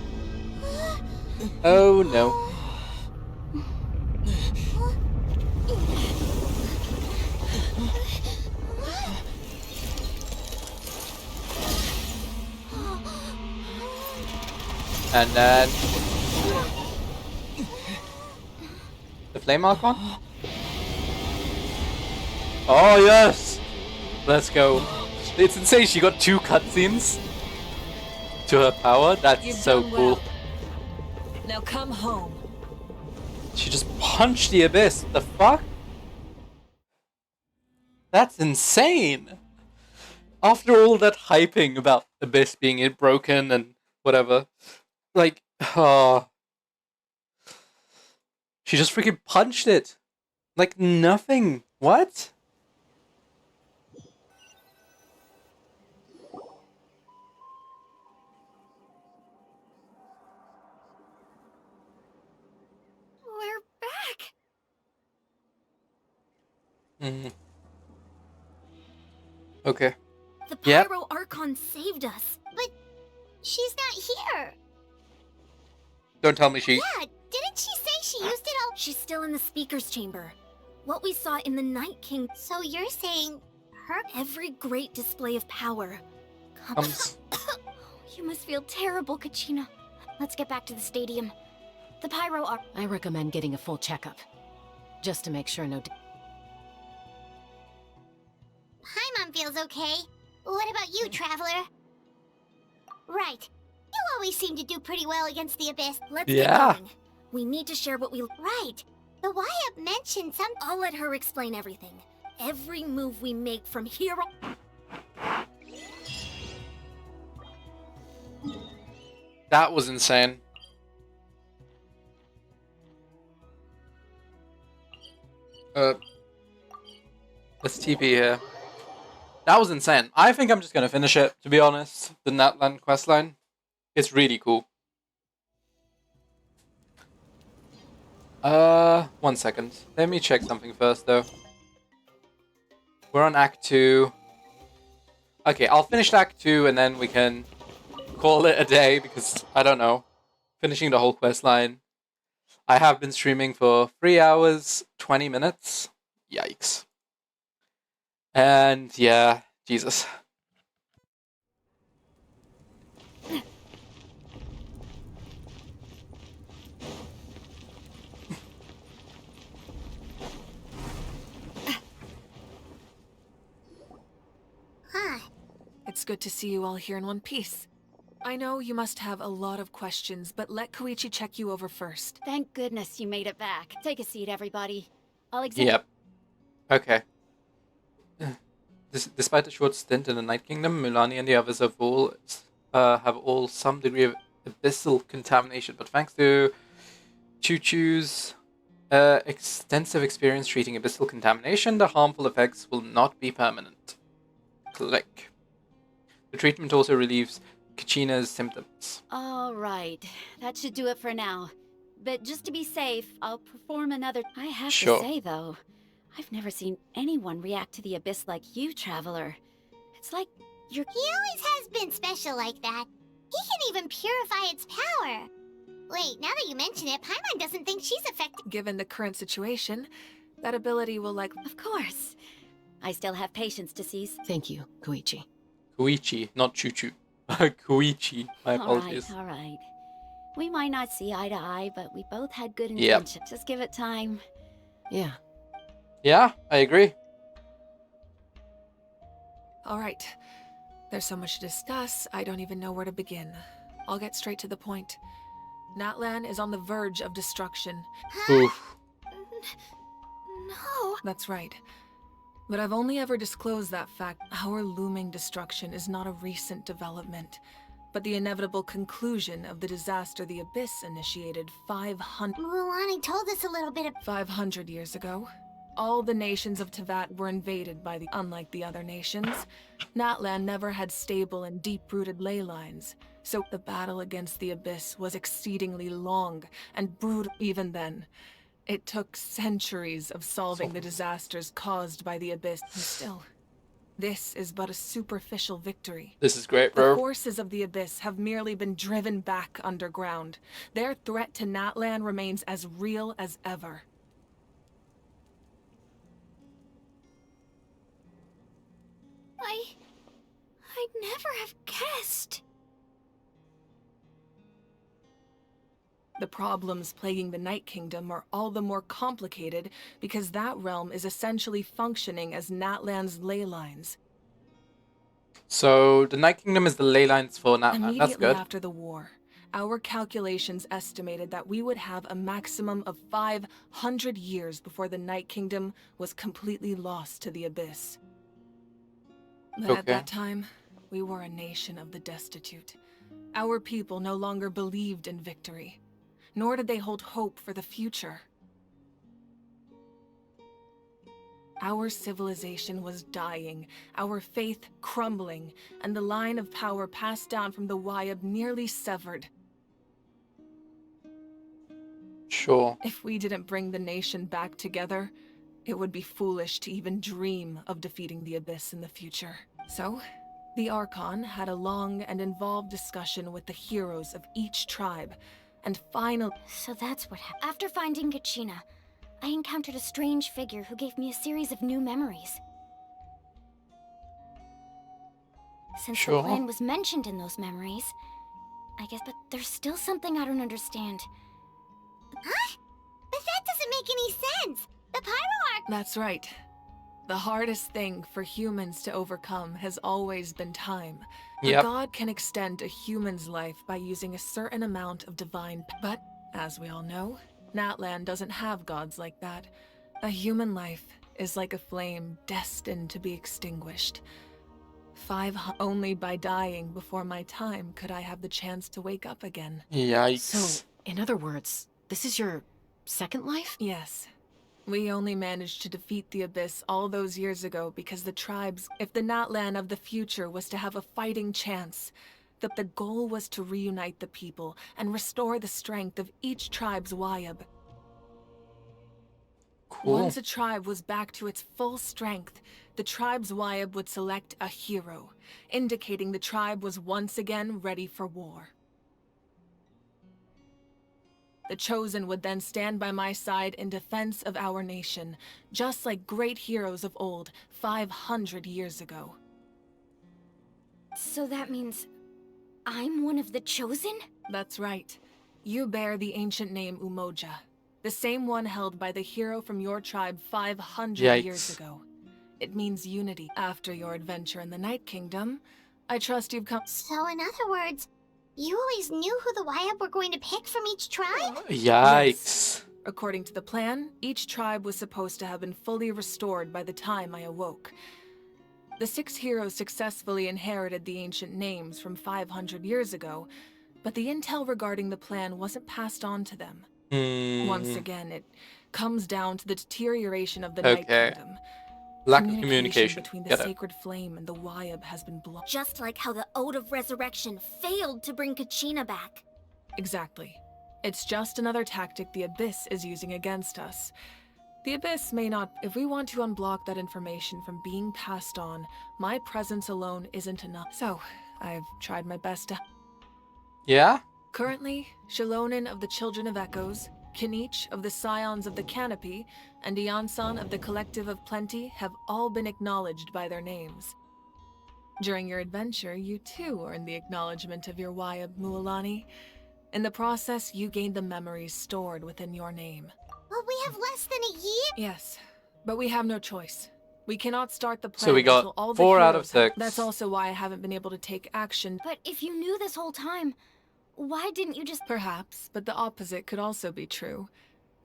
Oh no. And then... the flame Archon? Oh yes! Let's go. It's insane, she got 2 cutscenes to her power. That's You've so done cool. well. Now come home. She just punched the abyss. The fuck? That's insane! After all that hyping about Abyss being broken and whatever, like, she just freaking punched it. Like nothing. What? We're back! Okay. The Yep. Pyro Archon saved us. But she's not here. Don't tell me she... Yeah, didn't she say she used it all? She's still in the speaker's chamber. What we saw in the Night King... So you're saying her? Every great display of power comes... You must feel terrible, Kachina. Let's get back to the stadium. The Pyro Archon... I recommend getting a full checkup. Just to make sure no... Paimon feels okay. What about you, Traveler? Right. You always seem to do pretty well against the Abyss. Let's Yeah. get going. We need to share what we... Right. The Wyab mentioned some... I'll let her explain everything. Every move we make from here on... That was insane. Let's TP here. That was insane. I think I'm just gonna finish it, to be honest. The Natlan questline. It's really cool. 1 second. Let me check something first, though. We're on Act 2. Okay, I'll finish Act 2 and then we can call it a day, because, I don't know. Finishing the whole quest line. I have been streaming for 3 hours, 20 minutes. Yikes. And yeah, Jesus. Huh. It's good to see you all here in one piece. I know you must have a lot of questions, but let Koichi check you over first. Thank goodness you made it back. Take a seat, everybody. I'll examine. Yep. Okay. Despite a short stint in the Night Kingdom, Milani and the others have all some degree of abyssal contamination, but thanks to Choo-Choo's extensive experience treating abyssal contamination, the harmful effects will not be permanent. Click. The treatment also relieves Kachina's symptoms. All right. That should do it for now. But just to be safe, I'll perform another... I have Sure. to say, though, I've never seen anyone react to the abyss like you, Traveler. It's like you're... He always has been special like that. He can even purify its power. Wait, now that you mention it, Paimon doesn't think she's affected. Given the current situation, that ability will likely... Of course. I still have patience to seize. Thank you, Koichi. Koichi, not Choo-Choo. Koichi. My apologies. All right. We might not see eye to eye, but we both had good Yep. intentions. Just give it time. Yeah. Yeah, I agree. All right. There's so much to discuss, I don't even know where to begin. I'll get straight to the point. Natlan is on the verge of destruction. Oof. No. That's right. But I've only ever disclosed that fact. Our looming destruction is not a recent development, but the inevitable conclusion of the disaster the Abyss initiated 500 Mulani told us a little bit of... 500 years ago. All the nations of Teyvat were invaded by the... Unlike the other nations, Natlan never had stable and deep-rooted ley lines, so the battle against the Abyss was exceedingly long and brutal. Even then, it took centuries of solving the disasters caused by the Abyss. And still, this is but a superficial victory. This is great, The bro. forces of the Abyss have merely been driven back underground. Their threat to Natlan remains as real as ever. I'd never have guessed. The problems plaguing the Night Kingdom are all the more complicated because that realm is essentially functioning as Natlan's ley lines. So the Night Kingdom is the ley lines for Natlan. That's Immediately good. after the war, our calculations estimated that we would have a maximum of 500 years before the Night Kingdom was completely lost to the Abyss. But at Okay. that time, we were a nation of the destitute. Our people no longer believed in victory, nor did they hold hope for the future. Our civilization was dying, our faith crumbling, and the line of power passed down from the Wayab nearly severed. Sure. If we didn't bring the nation back together, it would be foolish to even dream of defeating the Abyss in the future. So, the Archon had a long and involved discussion with the heroes of each tribe, and finally... So that's what happened. After finding Kachina, I encountered a strange figure who gave me a series of new memories. Since Sure. the plan was mentioned in those memories, I guess, but there's still something I don't understand. Huh? But that doesn't make any sense! The Pyro That's right. The hardest thing for humans to overcome has always been time. A Yep. god can extend a human's life by using a certain amount of divine... But, as we all know, Natlan doesn't have gods like that. A human life is like a flame destined to be extinguished. Only by dying before my time could I have the chance to wake up again. Yikes. So, in other words, this is your second life? Yes. We only managed to defeat the Abyss all those years ago because the tribes... If the Natlan of the future was to have a fighting chance, the goal was to reunite the people and restore the strength of each tribe's Wayab. Cool. Once a tribe was back to its full strength, the tribe's Wayab would select a hero, indicating the tribe was once again ready for war. The Chosen would then stand by my side in defense of our nation, just like great heroes of old, 500 years ago. So that means I'm one of the Chosen? That's right. You bear the ancient name Umoja, the same one held by the hero from your tribe 500 years ago. It means unity. After your adventure in the Night Kingdom, I trust you've come— So in other words, you always knew who the Wyatt were going to pick from each tribe? Yikes. Yes. According to the plan, each tribe was supposed to have been fully restored by the time I awoke. The 6 heroes successfully inherited the ancient names from 500 years ago, but the intel regarding the plan wasn't passed on to them. Once again, it comes down to the deterioration of the Night Kingdom. Lack of communication Between the Sacred Flame and the Wyatt has been blocked. Just like how the Ode of Resurrection failed to bring Kachina back. Exactly. It's just another tactic the Abyss is using against us. The Abyss may not— If we want to unblock that information from being passed on, my presence alone isn't enough. So, I've tried my best to— Yeah? Currently, Shalonin of the Children of Echoes, Kinich of the Scions of the Canopy, and Iansan of the Collective of Plenty have all been acknowledged by their names. During your adventure, you too earned the acknowledgement of your Wayab Mualani. In the process, you gained the memories stored within your name. But we have less than a year? Yes, but we have no choice. We cannot start the plan So we got until all the 4 out of heroes have— 6. That's also why I haven't been able to take action. But if you knew this whole time, why didn't you just— Perhaps, but the opposite could also be true.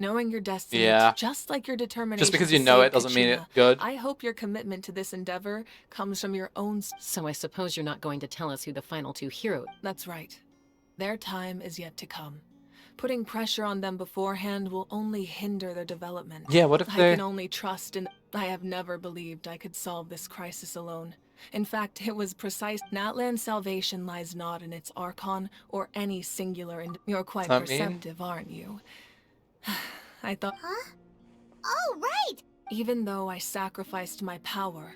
Knowing your destiny, Yeah. just like your determination Just because to you know save it doesn't mean Kachina, it's good. I hope your commitment to this endeavor comes from your own— So I suppose you're not going to tell us who the final 2 heroes— That's right. Their time is yet to come. Putting pressure on them beforehand will only hinder their development. Yeah, what if I they— can only trust in— I have never believed I could solve this crisis alone. In fact, it was precise— Natlan's salvation lies not in its Archon or any singular— You're quite Does that mean— perceptive, aren't you? I thought— Huh? Oh, right! Even though I sacrificed my power,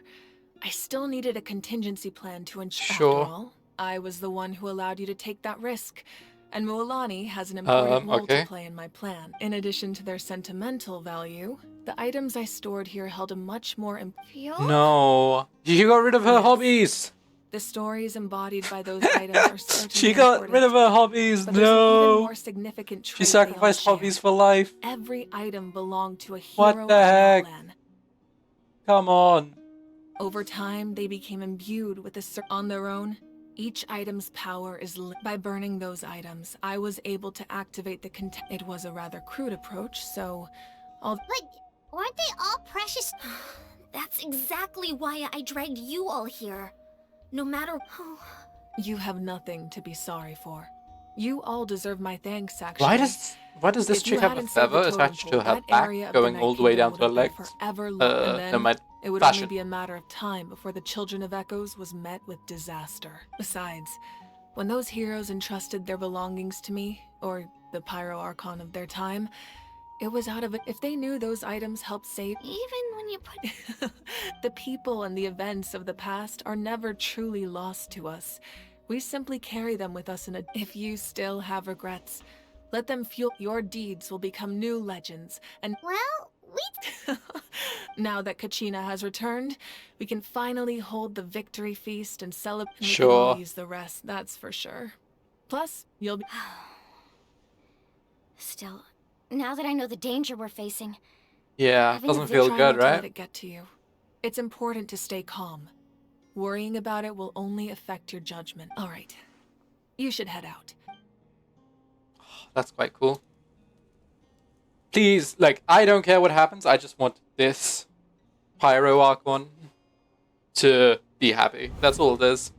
I still needed a contingency plan to ensure— Sure. After all, I was the one who allowed you to take that risk. And Mualani has an important role okay. to play in my plan. In addition to their sentimental value, the items I stored here held a much more No. You got rid of her hobbies. The stories embodied by those items are certainly She got important, rid of her hobbies. but there's an even No. more significant She trait sacrificed they all hobbies share. for life. Every item belonged to a hero What of the heck? Natlan. Come on. Over time, they became imbued with on their own. Each item's power is by burning those items. I was able to activate the It was a rather crude approach, so all— But weren't they all precious? That's exactly why I dragged you all here. No matter— You have nothing to be sorry for. You all deserve my thanks, actually. Why does this If you chick have a hadn't saved feather the totem attached to pole, her that back, area of the going Night all the way Kingdom down to her would have been legs? forever lost, and then Never mind. it would Fashion. only be a matter of time before the Children of Echoes was met with disaster. Besides, when those heroes entrusted their belongings to me, or the Pyro Archon of their time, it was out of it. If they knew those items helped save— Even when you put— The people and the events of the past are never truly lost to us. We simply carry them with us If you still have regrets, let them fuel— Your deeds will become new legends, and— Well, we— Now that Kachina has returned, we can finally hold the victory feast and celebrate. We can Sure. all use the rest, that's for sure. Plus, you'll be— Still, now that I know the danger we're facing, Yeah, having doesn't a feel Try good, not to let right? it get to you. It's important to stay calm. Worrying about it will only affect your judgment. All right. You should head out. That's quite cool. Please, like, I don't care what happens. I just want this Pyro Archon to be happy. That's all it is.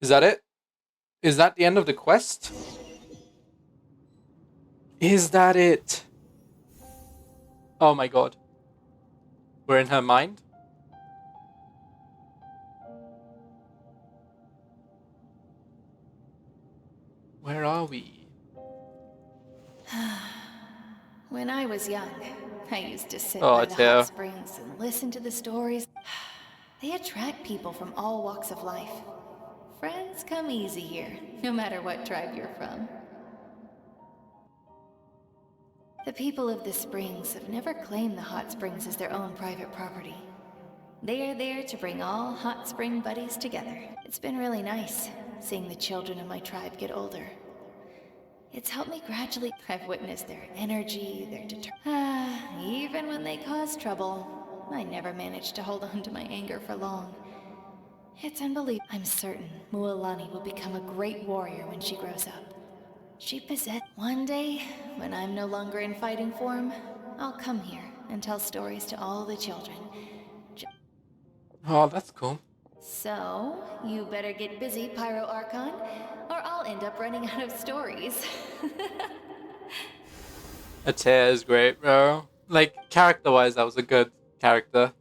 Is that it? Is that the end of the quest? Is that it? Oh my god. We're in her mind? Where are we? When I was young, I used to sit Oh, by it's the here. hot springs and listen to the stories. They attract people from all walks of life. Friends come easy here, no matter what tribe you're from. The people of the Springs have never claimed the hot springs as their own private property. They are there to bring all hot spring buddies together. It's been really nice, seeing the children of my tribe get older. It's helped me gradually. I've witnessed their energy, their even when they cause trouble, I never managed to hold on to my anger for long. It's unbelievable. I'm certain Mualani will become a great warrior when she grows up. She possesses. One day, when I'm no longer in fighting form, I'll come here and tell stories to all the children. Oh, that's cool. So, you better get busy, Pyro Archon, or I'll end up running out of stories. Atea is great, bro. Like, character-wise, that was a good character.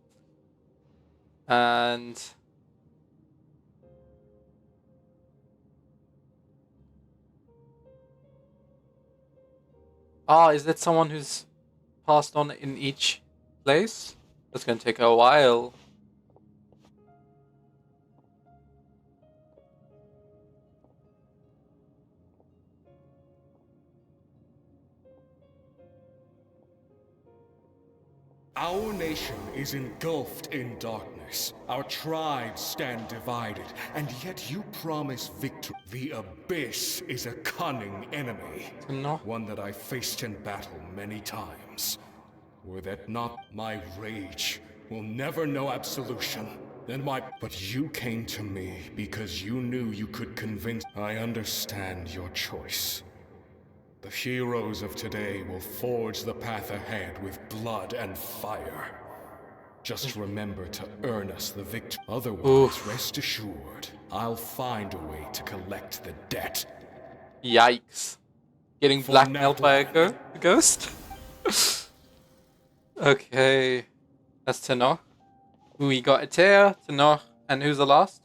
And... oh, is that someone who's passed on in each place? That's gonna take a while. Our nation is engulfed in darkness. Our tribes stand divided, and yet you promise victory. The Abyss is a cunning enemy. No. One that I faced in battle many times. Were that not my rage, will never know absolution. But you came to me because you knew you could convince. I understand your choice. The heroes of today will forge the path ahead with blood and fire. Just remember to earn us the victory. Otherwise, rest assured, I'll find a way to collect the debt. Yikes. Getting blackmailed by a ghost? Okay. That's Tenor. We got Atea, Tenor, and who's the last?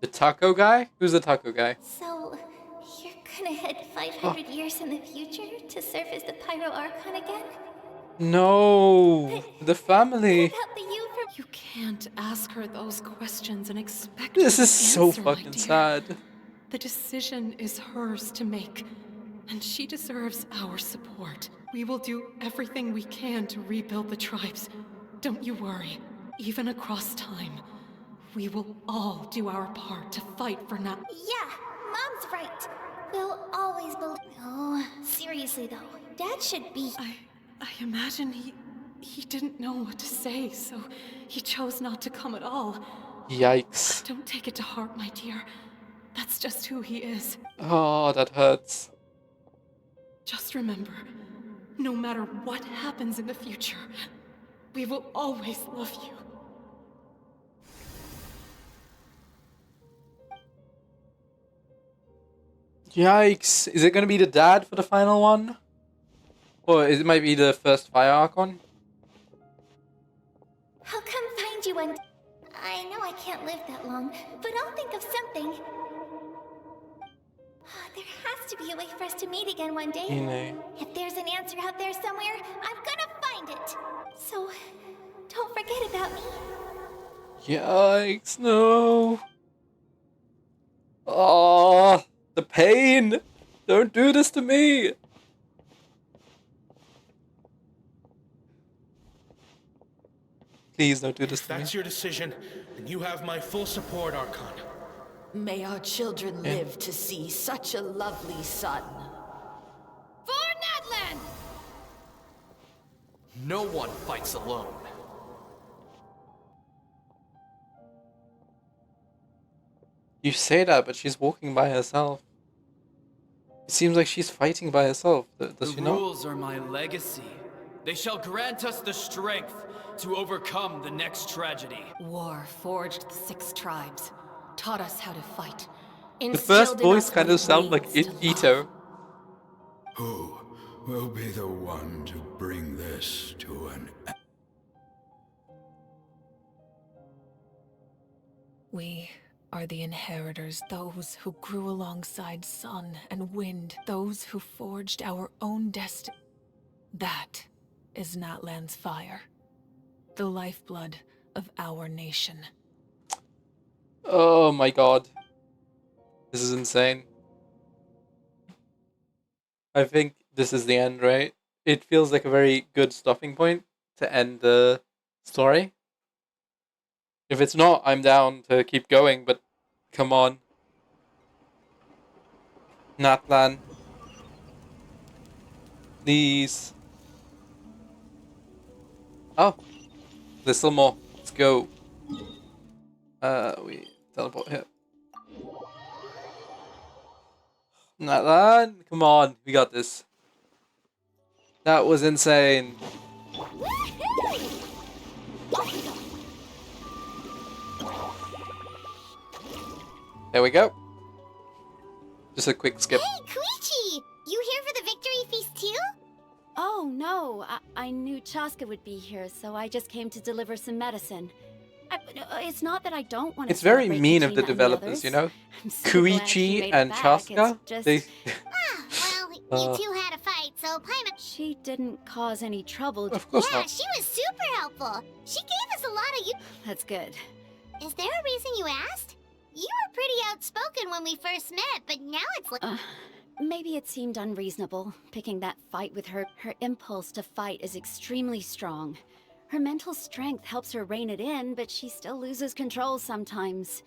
The taco guy? Who's the taco guy? So, you're gonna head 500 years in the future to serve as the Pyro Archon again? No! The family! You can't ask her those questions and expect This her is to so answer, my fucking dear. sad. The decision is hers to make, and she deserves our support. We will do everything we can to rebuild the tribes. Don't you worry. Even across time, we will all do our part to fight for now. Yeah, Mom's right. We'll always believe. Oh, seriously though, Dad should be. I imagine he didn't know what to say, so he chose not to come at all. Yikes. Don't take it to heart, my dear. That's just who he is. Oh, that hurts. Just remember, no matter what happens in the future, we will always love you. Yikes. Is it gonna be the dad for the final one? Or it might be the first Fire Archon? I'll come find you one. I know I can't live that long, but I'll think of something. There has to be a way for us to meet again one day. If there's an answer out there somewhere, I'm gonna find it. So, don't forget about me. Yikes, no. Oh, the pain. Don't do this to me. Please don't do this to me. That's your decision, and you have my full support, Archon. May our children live to see such a lovely son. For Natlan! No one fights alone. You say that, but she's walking by herself. It seems like she's fighting by herself. Does she The not? rules are my legacy. They shall grant us the strength to overcome the next tragedy. War forged the 6 tribes, taught us how to fight. The first voice kind of sounds like Ito. Who will be the one to bring this to an end? We are the inheritors, those who grew alongside sun and wind, those who forged our own destiny. That is Natlan's fire. The lifeblood of our nation. Oh my god. This is insane. I think this is the end, right? It feels like a very good stopping point to end the story. If it's not, I'm down to keep going, but come on. Natlan. Please. Oh. There's still more. Let's go. We teleport here. Natlan, come on. We got this. That was insane. There we go. Just a quick skip. Hey, Koichi! You here for the victory feast too? Oh, no. I knew Chaska would be here, so I just came to deliver some medicine. It's not that I don't want to. It's very celebrate mean of the Kachina and developers, others. you know? I'm so glad she Koichi made it and back. Chaska? It's just... They... Well, you two had a fight, so Paimon... She didn't cause any trouble. Of course Yeah, not. she was super helpful. She gave us a lot of... That's good. Is there a reason you asked? You were pretty outspoken when we first met, but now it's like... Maybe it seemed unreasonable, picking that fight with her. Her impulse to fight is extremely strong. Her mental strength helps her rein it in, but she still loses control sometimes.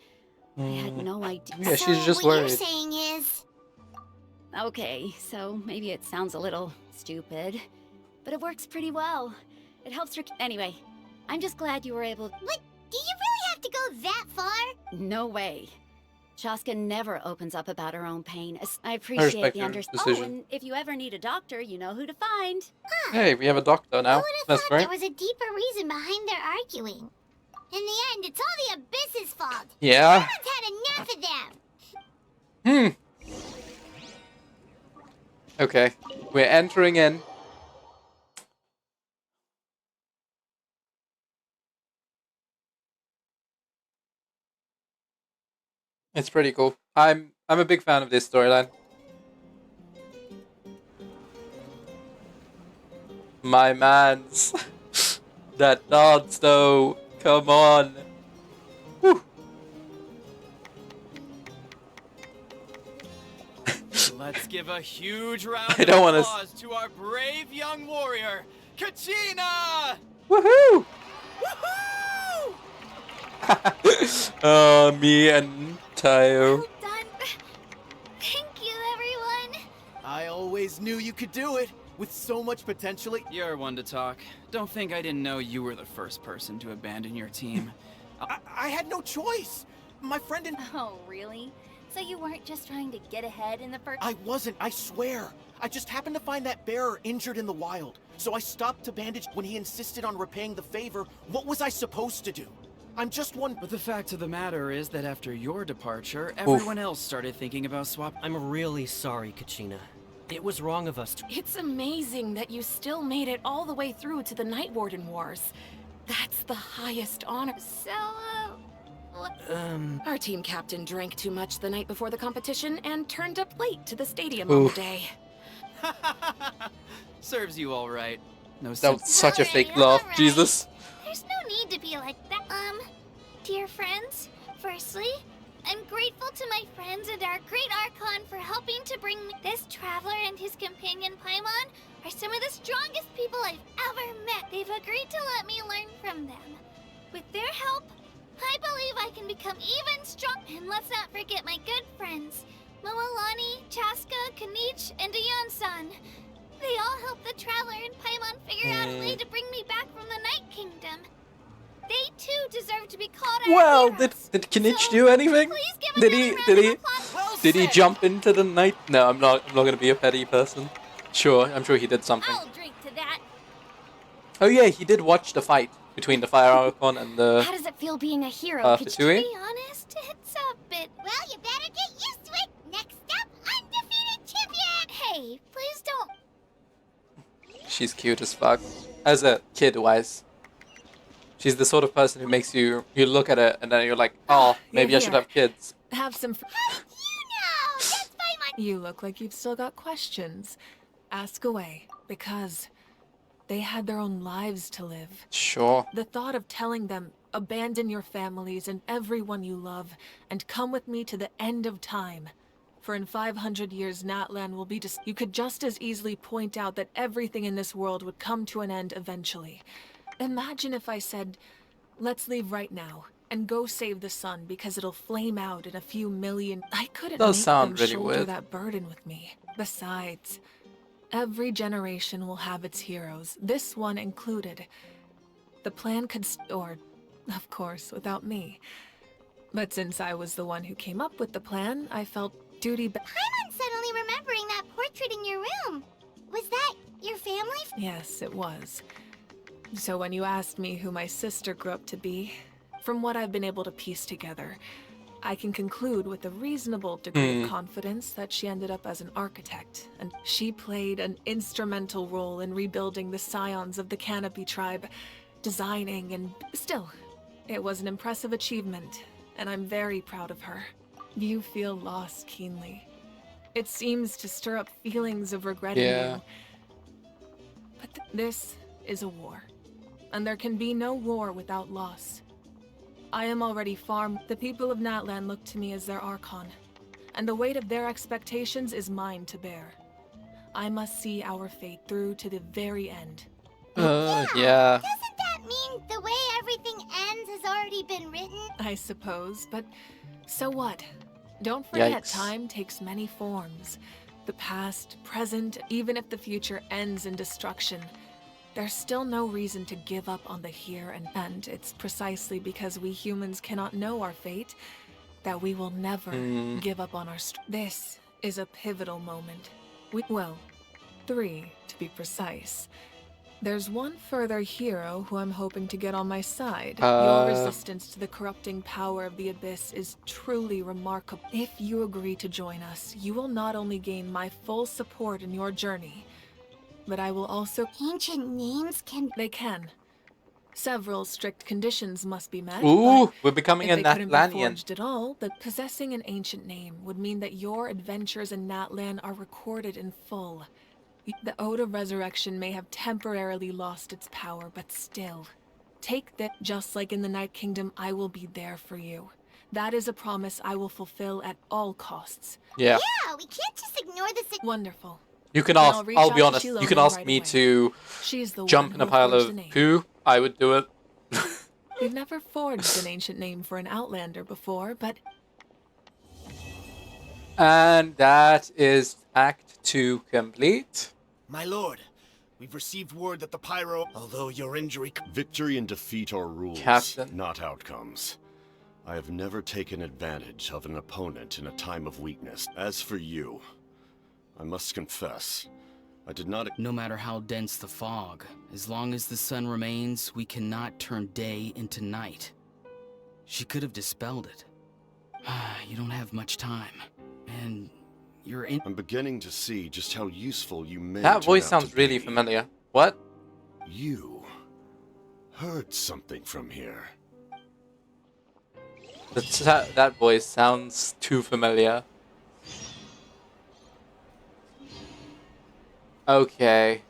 I had no idea. Yeah, she's just what worried. you're saying is... Okay, so maybe it sounds a little stupid, but it works pretty well. It helps her... Anyway, I'm just glad you were able... What? Do you really have to go that far? No way. Chaska never opens up about her own pain. I appreciate respect the her understanding. decision. Oh, and if you ever need a doctor, you know who to find. Hey, we have a doctor now. That's Thought great. there was a deeper reason behind their arguing. In the end, it's all the Abyss's fault. Yeah. Someone's had enough of them. Okay, we're entering in. It's pretty cool. I'm a big fan of this storyline. My mans. That dance though. Come on. Whew. Let's give a huge round I don't of wanna applause to our brave young warrior, Kachina! Woohoo! Woohoo! Me and Tayo. Well done. Thank you, everyone. I always knew you could do it. With so much potential. You're one to talk. Don't think I didn't know you were the first person to abandon your team. I had no choice. My friend and... Oh, really? So you weren't just trying to get ahead in the first... I wasn't, I swear. I just happened to find that bearer injured in the wild. So I stopped to bandage when he insisted on repaying the favor. What was I supposed to do? I'm just one... But the fact of the matter is that after your departure, everyone else started thinking about swap... I'm really sorry, Kachina. It was wrong of us to... It's amazing that you still made it all the way through to the Night Warden Wars. That's the highest honor. So, Our team captain drank too much the night before the competition and turned up late to the stadium on the day. Serves you all right. No That was such a fake laugh. Jesus. There's no need to be like that. Dear friends, firstly, I'm grateful to my friends and our great Archon for helping to bring me. This traveler and his companion Paimon are some of the strongest people I've ever met. They've agreed to let me learn from them. With their help, I believe I can become even stronger. And let's not forget my good friends, Moalani, Chaska, Kanich, and Dayon-san. They all helped the traveler and Paimon figure out a way to bring me back from the Night Kingdom. They too deserve to be called our Well, heroes. did Kinich do anything? Did he jump into the night? No, I'm not gonna be a petty person. Sure, I'm sure he did something. I'll drink to that. Oh yeah, he did watch the fight between the Fire Archon and the How does it feel being a hero? Fatui. To be honest, it's a bit... Well, you better get used to it. Next up, undefeated champion. Hey, please don't... She's cute as fuck. As a kid-wise. She's the sort of person who makes you look at it and then you're like, oh, maybe I should have kids. Have some... You look like you've still got questions. Ask away, because They had their own lives to live. Sure. The thought of telling them, abandon your families and everyone you love, and come with me to the end of time. For in 500 years, Natlan will be you could just as easily point out that everything in this world would come to an end eventually. Imagine if I said, let's leave right now, and go save the sun because it'll flame out in a few million. I couldn't Does make sound them really shoulder weird. that burden with me. Besides, every generation will have its heroes, this one included. The plan could of course, without me. But since I was the one who came up with the plan, I felt duty I'm suddenly remembering that portrait in your room. Was that your family? Yes, it was. So when you asked me who my sister grew up to be, from what I've been able to piece together, I can conclude with a reasonable degree of confidence that she ended up as an architect, and she played an instrumental role in rebuilding the scions of the Canopy tribe, designing and still, it was an impressive achievement, and I'm very proud of her. You feel loss keenly. It seems to stir up feelings of regret in you. But this is a war, and there can be no war without loss. I am already the people of Natlan look to me as their Archon, and the weight of their expectations is mine to bear. I must see our fate through to the very end. Yeah. Doesn't that mean the way everything ends has already been written? I suppose, but so what? Don't forget, Yikes. time takes many forms. The past, present, even if the future ends in destruction, there's still no reason to give up on the here and it's precisely because we humans cannot know our fate that we will never give up on our This is a pivotal moment. Well, 3 to be precise. There's one further hero who I'm hoping to get on my side. Your resistance to the corrupting power of the Abyss is truly remarkable. If you agree to join us, you will not only gain my full support in your journey, but I will also... Ancient names can... They can. Several strict conditions must be met. Ooh, but we're becoming if a they couldn't be Natlanian. forged at all, but possessing an ancient name would mean that your adventures in Natlan are recorded in full. The Ode of Resurrection may have temporarily lost its power, but still. Take that, just like in the Night Kingdom, I will be there for you. That is a promise I will fulfill at all costs. Yeah. Yeah, we can't just ignore this. Wonderful. You can Then ask, I'll reach I'll out be to honest, you can Shilona ask right me away. to She's the jump one in a who'll pile forge of the name. poo. I would do it. We've never forged an ancient name for an Outlander before, but... And that is Act 2 complete. My lord, we've received word that the Pyro, although your injury... Victory and defeat are rules, Captain. not outcomes. I have never taken advantage of an opponent in a time of weakness. As for you, I must confess, I did not... No matter how dense the fog, as long as the sun remains, we cannot turn day into night. She could have dispelled it. You don't have much time, and you're in... I'm beginning to see just how useful you may That voice turn out sounds to really be. familiar. What? You heard something from here. That voice sounds too familiar. Okay.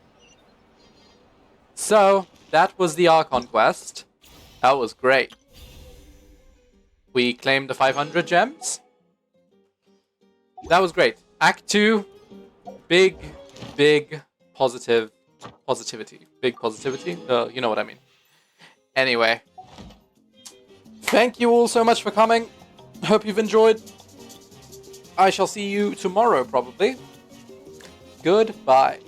So, that was the Archon quest. That was great. We claimed the 500 gems. That was great. Act 2, big positivity. Big positivity? You know what I mean. Anyway. Thank you all so much for coming. Hope you've enjoyed. I shall see you tomorrow, probably. Goodbye.